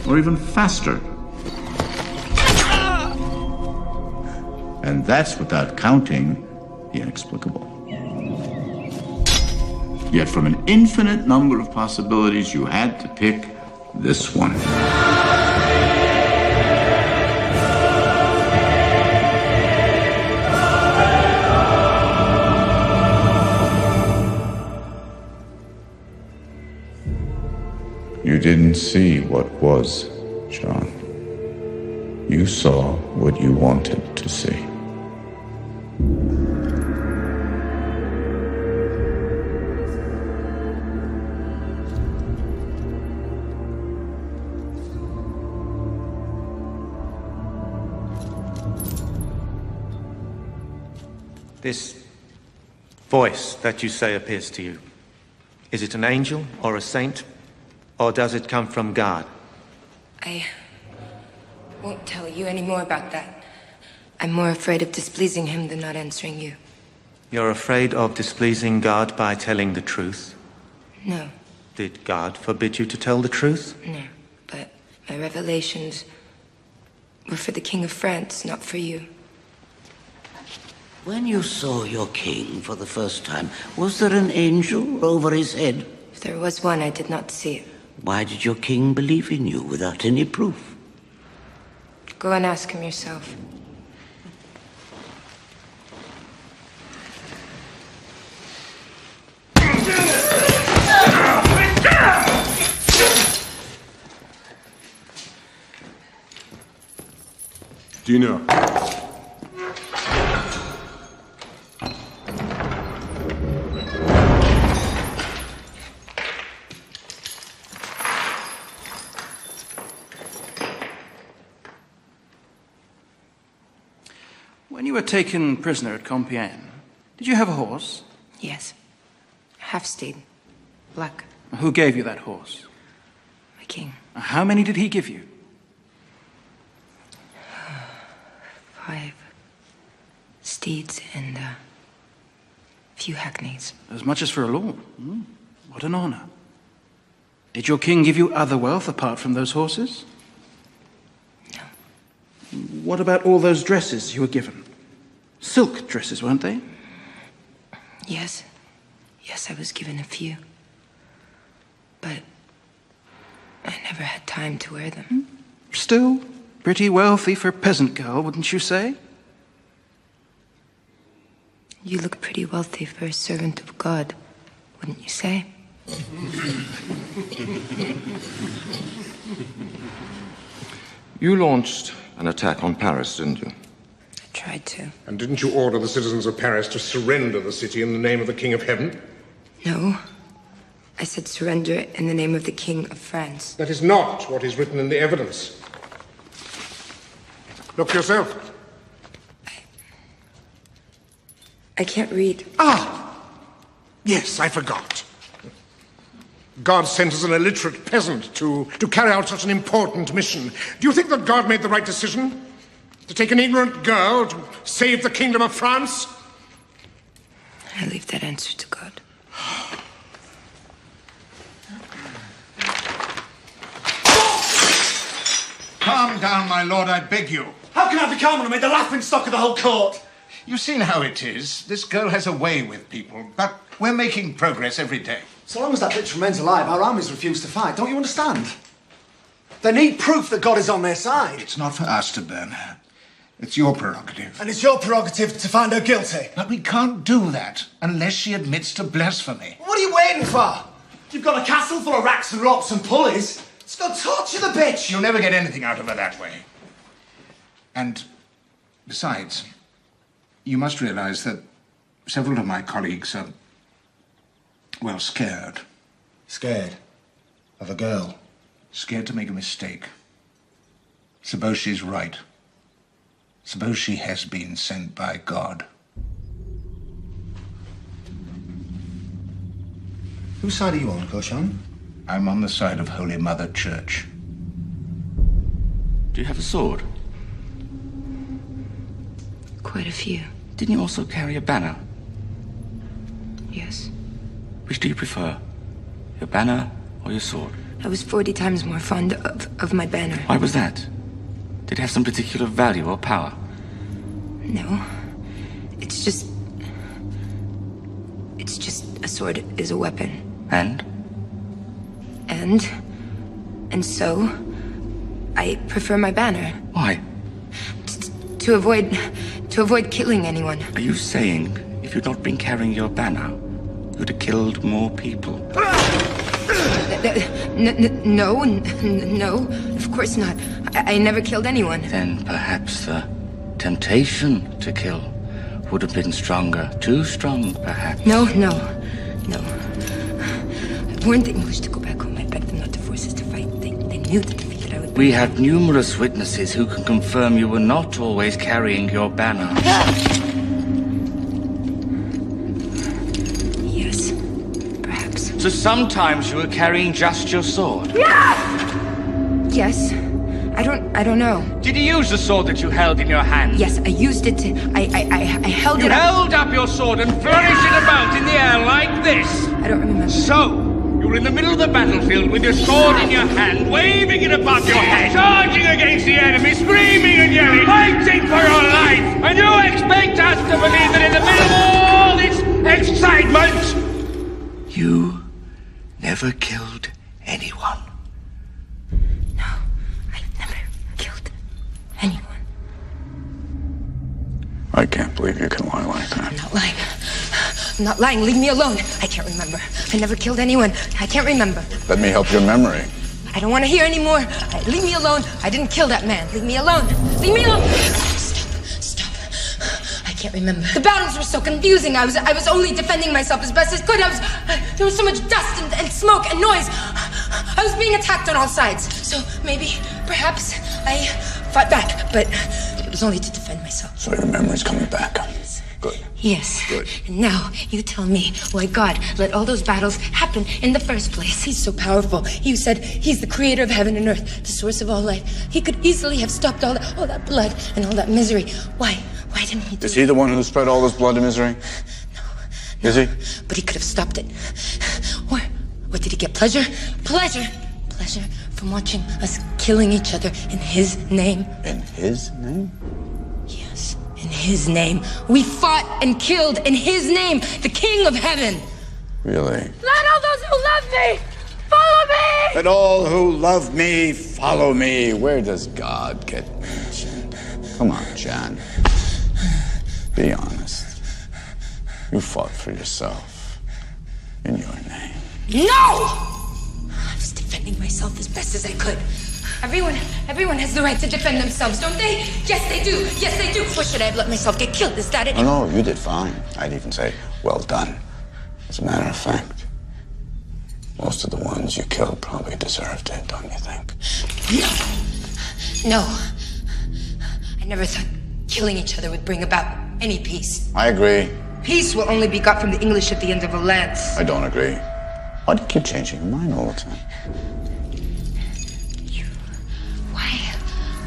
Or even faster. And that's without counting the inexplicable. Yet from an infinite number of possibilities, you had to pick this one. You didn't see what was, John. You saw what you wanted to see. This voice that you say appears to you, is it an angel or a saint? Or does it come from God? I won't tell you any more about that. I'm more afraid of displeasing him than not answering you. You're afraid of displeasing God by telling the truth? No, Did God forbid you to tell the truth? no. But my revelations were for the King of France, not for you. When you saw your king for the first time, was there an angel over his head? If there was one, I did not see it. Why did your king believe in you without any proof? Go and ask him yourself. Do you know? When you were taken prisoner at Compiègne, did you have a horse? Yes. Half-steed. Black. Who gave you that horse? My king. How many did he give you? 5 steeds and a few hackneys. As much as for a lord. What an honor. Did your king give you other wealth apart from those horses? No. What about all those dresses you were given? Silk dresses, weren't they? Yes. Yes, I was given a few. But I never had time to wear them. Still pretty wealthy for a peasant girl, wouldn't you say? You look pretty wealthy for a servant of God, wouldn't you say? You launched an attack on Paris, didn't you? I tried to. And didn't you order the citizens of Paris to surrender the city in the name of the King of Heaven? No. I said surrender in the name of the King of France. That is not what is written in the evidence. Look for yourself. I can't read. Ah! Yes, I forgot. God sent us an illiterate peasant to carry out such an important mission. Do you think that God made the right decision? To take an ignorant girl to save the kingdom of France? I leave that answer to God. Calm down, my lord, I beg you. How can I be calm when I made the laughing stock of the whole court? You've seen how it is. This girl has a way with people, but we're making progress every day. So long as that bitch remains alive, our armies refuse to fight. Don't you understand? They need proof that God is on their side. It's not for us to burn her. It's your prerogative. And it's your prerogative to find her guilty. But we can't do that unless she admits to blasphemy. What are you waiting for? You've got a castle full of racks and ropes and pulleys. Let's go torture the bitch. You'll never get anything out of her that way. And besides, you must realize that several of my colleagues are, well, scared. Scared? Of a girl? Scared to make a mistake. Suppose she's right. Suppose she has been sent by God. Whose side are you on, Koshan? I'm on the side of Holy Mother Church. Do you have a sword? Quite a few. Didn't you also carry a banner? Yes. Which do you prefer? Your banner or your sword? I was 40 times more fond of my banner. Why was that? Did it have some particular value or power? No. It's just a sword is a weapon. And? And so I prefer my banner. Why? To avoid killing anyone. Are you saying if you'd not been carrying your banner, you'd have killed more people? No, of course not. I never killed anyone. Then perhaps the temptation to kill would have been stronger. Too strong, perhaps. No. I warned the English to go back home. I begged them not to force us to fight. They knew the defeat that I would bring. We have numerous witnesses who can confirm you were not always carrying your banner. Yes, perhaps. So sometimes you were carrying just your sword? Yes. I don't know. Did you use the sword that you held in your hand? Yes, I used it to... I held it up. You held up your sword and flourished it about in the air like this. I don't remember. So, you were in the middle of the battlefield with your sword in your hand, waving it above your head, charging against the enemy, screaming and yelling, fighting for your life. And you expect us to believe that in the middle of all this excitement, you never killed anyone. I can't believe you can lie like that. I'm not lying. Leave me alone. I can't remember. I never killed anyone. I can't remember. Let me help your memory. I don't want to hear anymore. Leave me alone. I didn't kill that man. Leave me alone. Leave me alone. Stop. I can't remember. The battles were so confusing. I was only defending myself as best as could. There was so much dust and smoke and noise. I was being attacked on all sides. So perhaps I fought back, but it was only to defend myself. So your memory's coming back. Good. Yes. Good. And now you tell me why God let all those battles happen in the first place. He's so powerful. You said he's the creator of heaven and earth, the source of all life. He could easily have stopped all that blood and all that misery. Why didn't he do it? Is he the one who spread all this blood and misery? No. Is he? But he could have stopped it. What did he get? Pleasure from watching us killing each other in his name. In his name? Yes, in his name. We fought and killed in his name, the King of Heaven. Really? Let all those who love me follow me! Let all who love me follow me. Where does God get mentioned? Come on, John. Be honest. You fought for yourself in your name. No! I was defending myself as best as I could. Everyone has the right to defend themselves, don't they? Yes, they do. Yes, they do. Or should I have let myself get killed? Is that it? Oh, no, you did fine. I'd even say, well done. As a matter of fact, most of the ones you killed probably deserved it, don't you think? No. I never thought killing each other would bring about any peace. I agree. Peace will only be got from the English at the end of a lance. I don't agree. Why do you keep changing your mind all the time?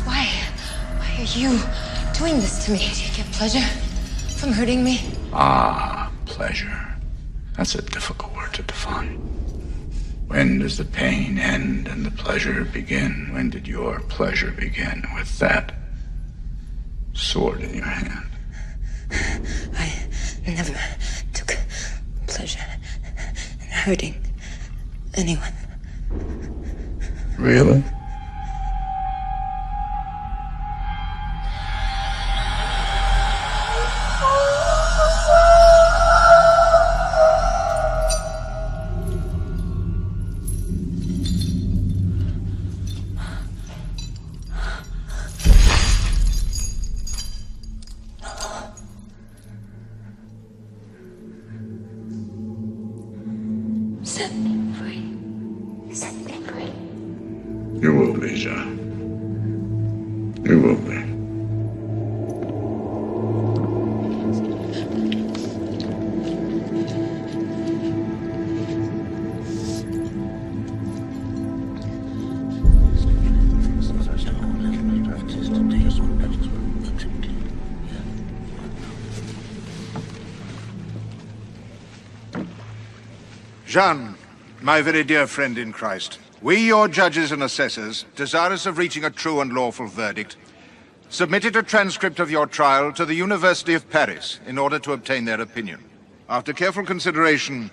Why are you doing this to me? Do you get pleasure from hurting me? Ah, pleasure. That's a difficult word to define. When does the pain end and the pleasure begin? When did your pleasure begin with that sword in your hand? I never took pleasure in hurting anyone. Really? Set me free. Set me free. You will be, John. You will be. Jean, my very dear friend in Christ, we, your judges and assessors, desirous of reaching a true and lawful verdict, submitted a transcript of your trial to the University of Paris in order to obtain their opinion. After careful consideration,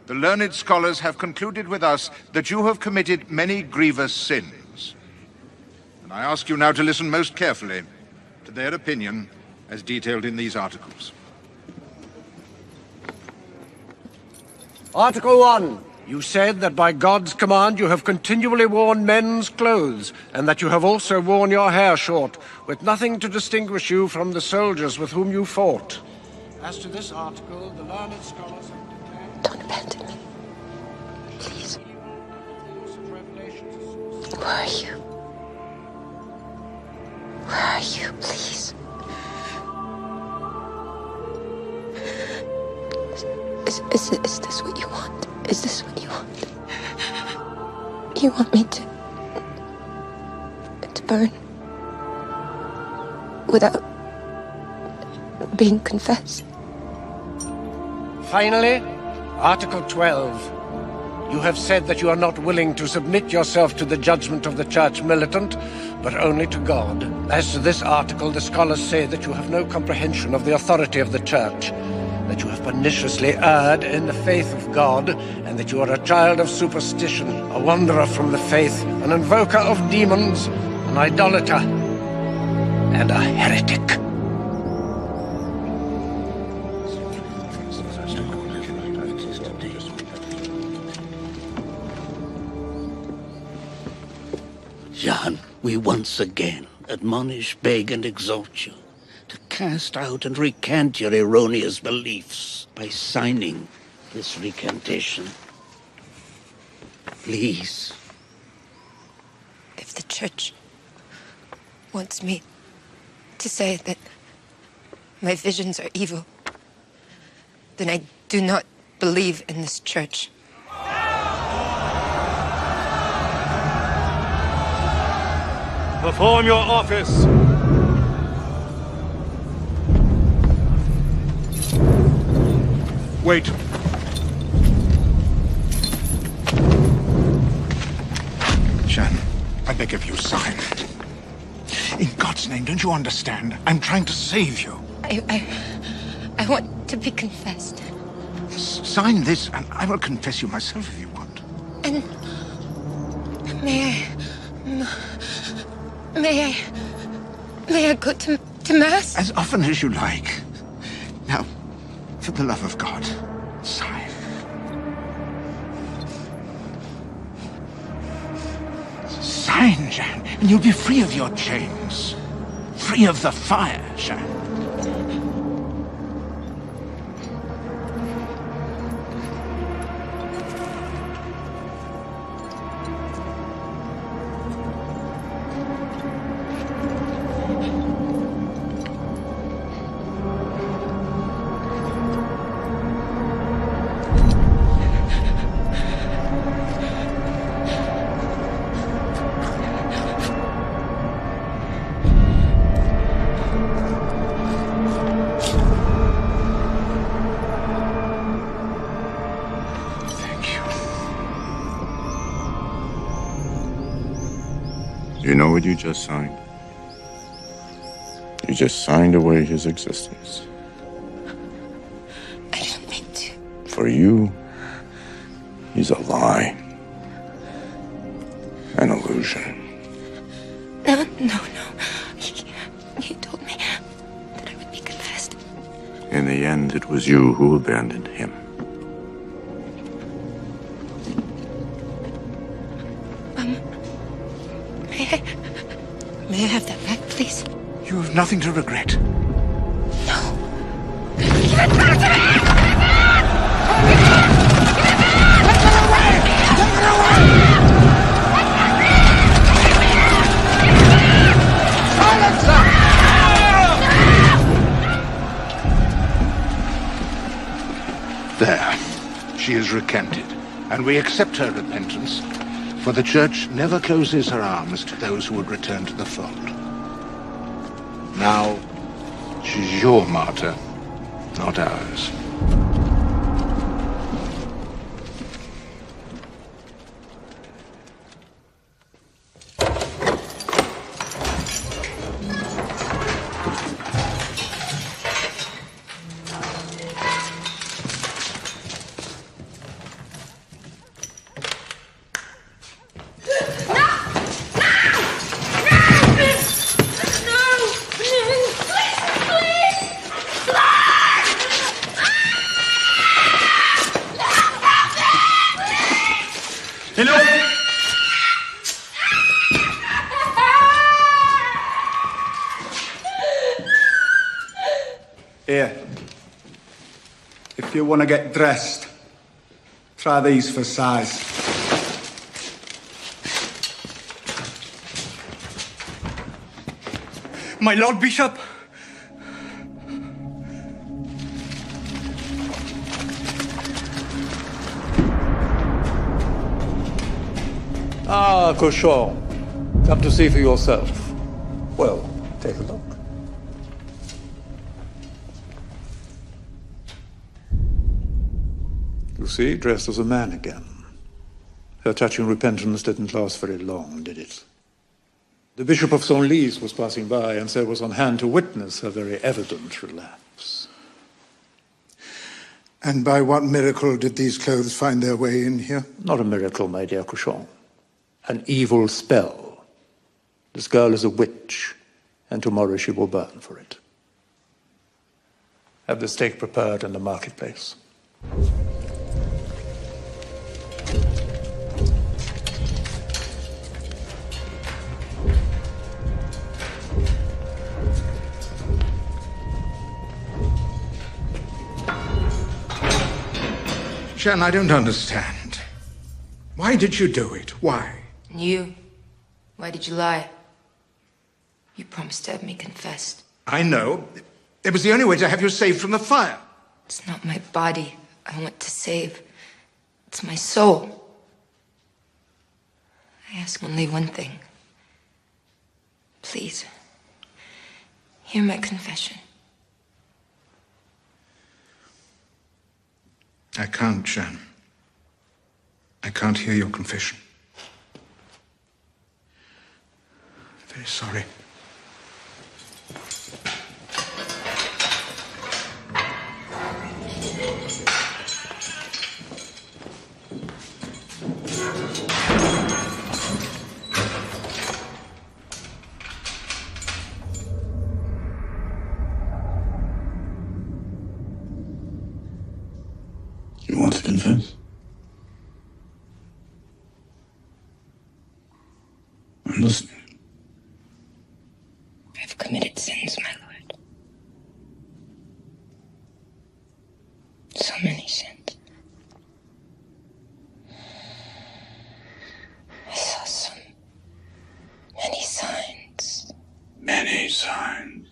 the learned scholars have concluded with us that you have committed many grievous sins. And I ask you now to listen most carefully to their opinion as detailed in these articles. Article 1. You said that by God's command you have continually worn men's clothes, and that you have also worn your hair short, with nothing to distinguish you from the soldiers with whom you fought. As to this article, the learned scholars have declared... Don't abandon me. Please. Where are you? Where are you, please? Is this what you want? Is this what you want? You want me to burn without being confessed? Finally, Article 12. You have said that you are not willing to submit yourself to the judgment of the Church militant, but only to God. As to this article, the scholars say that you have no comprehension of the authority of the Church, that you have perniciously erred in the faith of God, and that you are a child of superstition, a wanderer from the faith, an invoker of demons, an idolater, and a heretic. Jean, we once again admonish, beg, and exhort you to cast out and recant your erroneous beliefs by signing this recantation. Please. If the Church wants me to say that my visions are evil, then I do not believe in this Church. Perform your office. Wait. Jean, I beg of you, sign. In God's name, don't you understand? I'm trying to save you. I want to be confessed. Sign this, and I will confess you myself if you want. And may I go to Mass? As often as you like. Now, for the love of God, sign. sign, Jeanne, and you'll be free of your chains. Free of the fire, Jeanne. You know what you just signed? You just signed away his existence. I don't mean to. For you, he's a lie. An illusion. No. He told me that I would be confessed. In the end, it was you who abandoned him. May I have that back, please? You have nothing to regret. No. Give it back to me! There. She is recanted, and we accept her repentance, for the Church never closes her arms to those who would return to the fold. Now, she's your martyr, not ours. Here. If you want to get dressed, try these for size. My Lord Bishop! Ah, Cochon. Come to see for yourself. Well, take a look. You see, dressed as a man again. Her touching repentance didn't last very long, did it? The Bishop of Senlis was passing by and so was on hand to witness her very evident relapse. And by what miracle did these clothes find their way in here? Not a miracle, my dear Cochon. An evil spell. This girl is a witch, and tomorrow she will burn for it. Have the stake prepared in the marketplace. Jeanne, I don't understand. Why did you do it? Why? And you? Why did you lie? You promised to have me confessed. I know. It was the only way to have you saved from the fire. It's not my body I want to save. It's my soul. I ask only one thing. Please, hear my confession. I can't, Jeanne. I can't hear your confession. Very sorry. You want to confess? I've committed sins, my lord. So many sins. I saw so many signs. Many signs.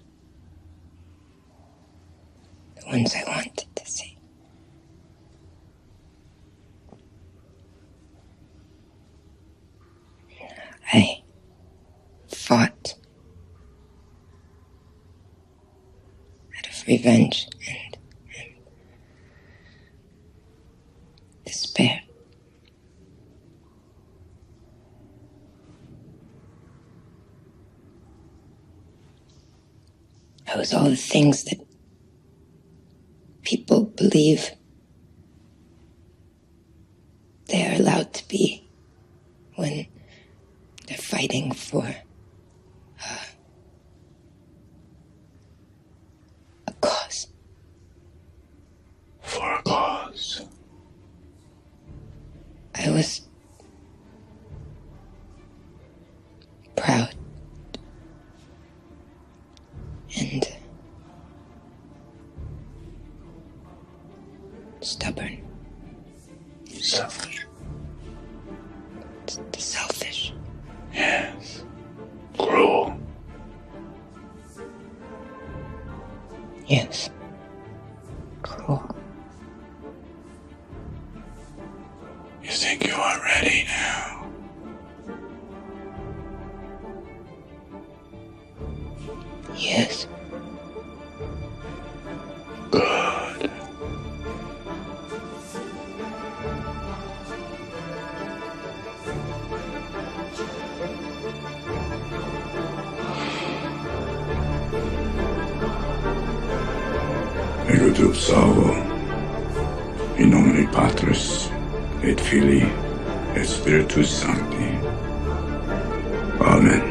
The ones I wanted to see. I fought out of revenge and despair. I was all the things that people believe they are allowed to be when they're fighting for a cause. For a cause. I was proud and stubborn. Selfish. Selfish. Yes. Cruel. Yes. Cruel. You think you are ready now? Yes. Good. Ego te salvo, in nomine Patris, et Filii, et Spiritus Sancti. Amen.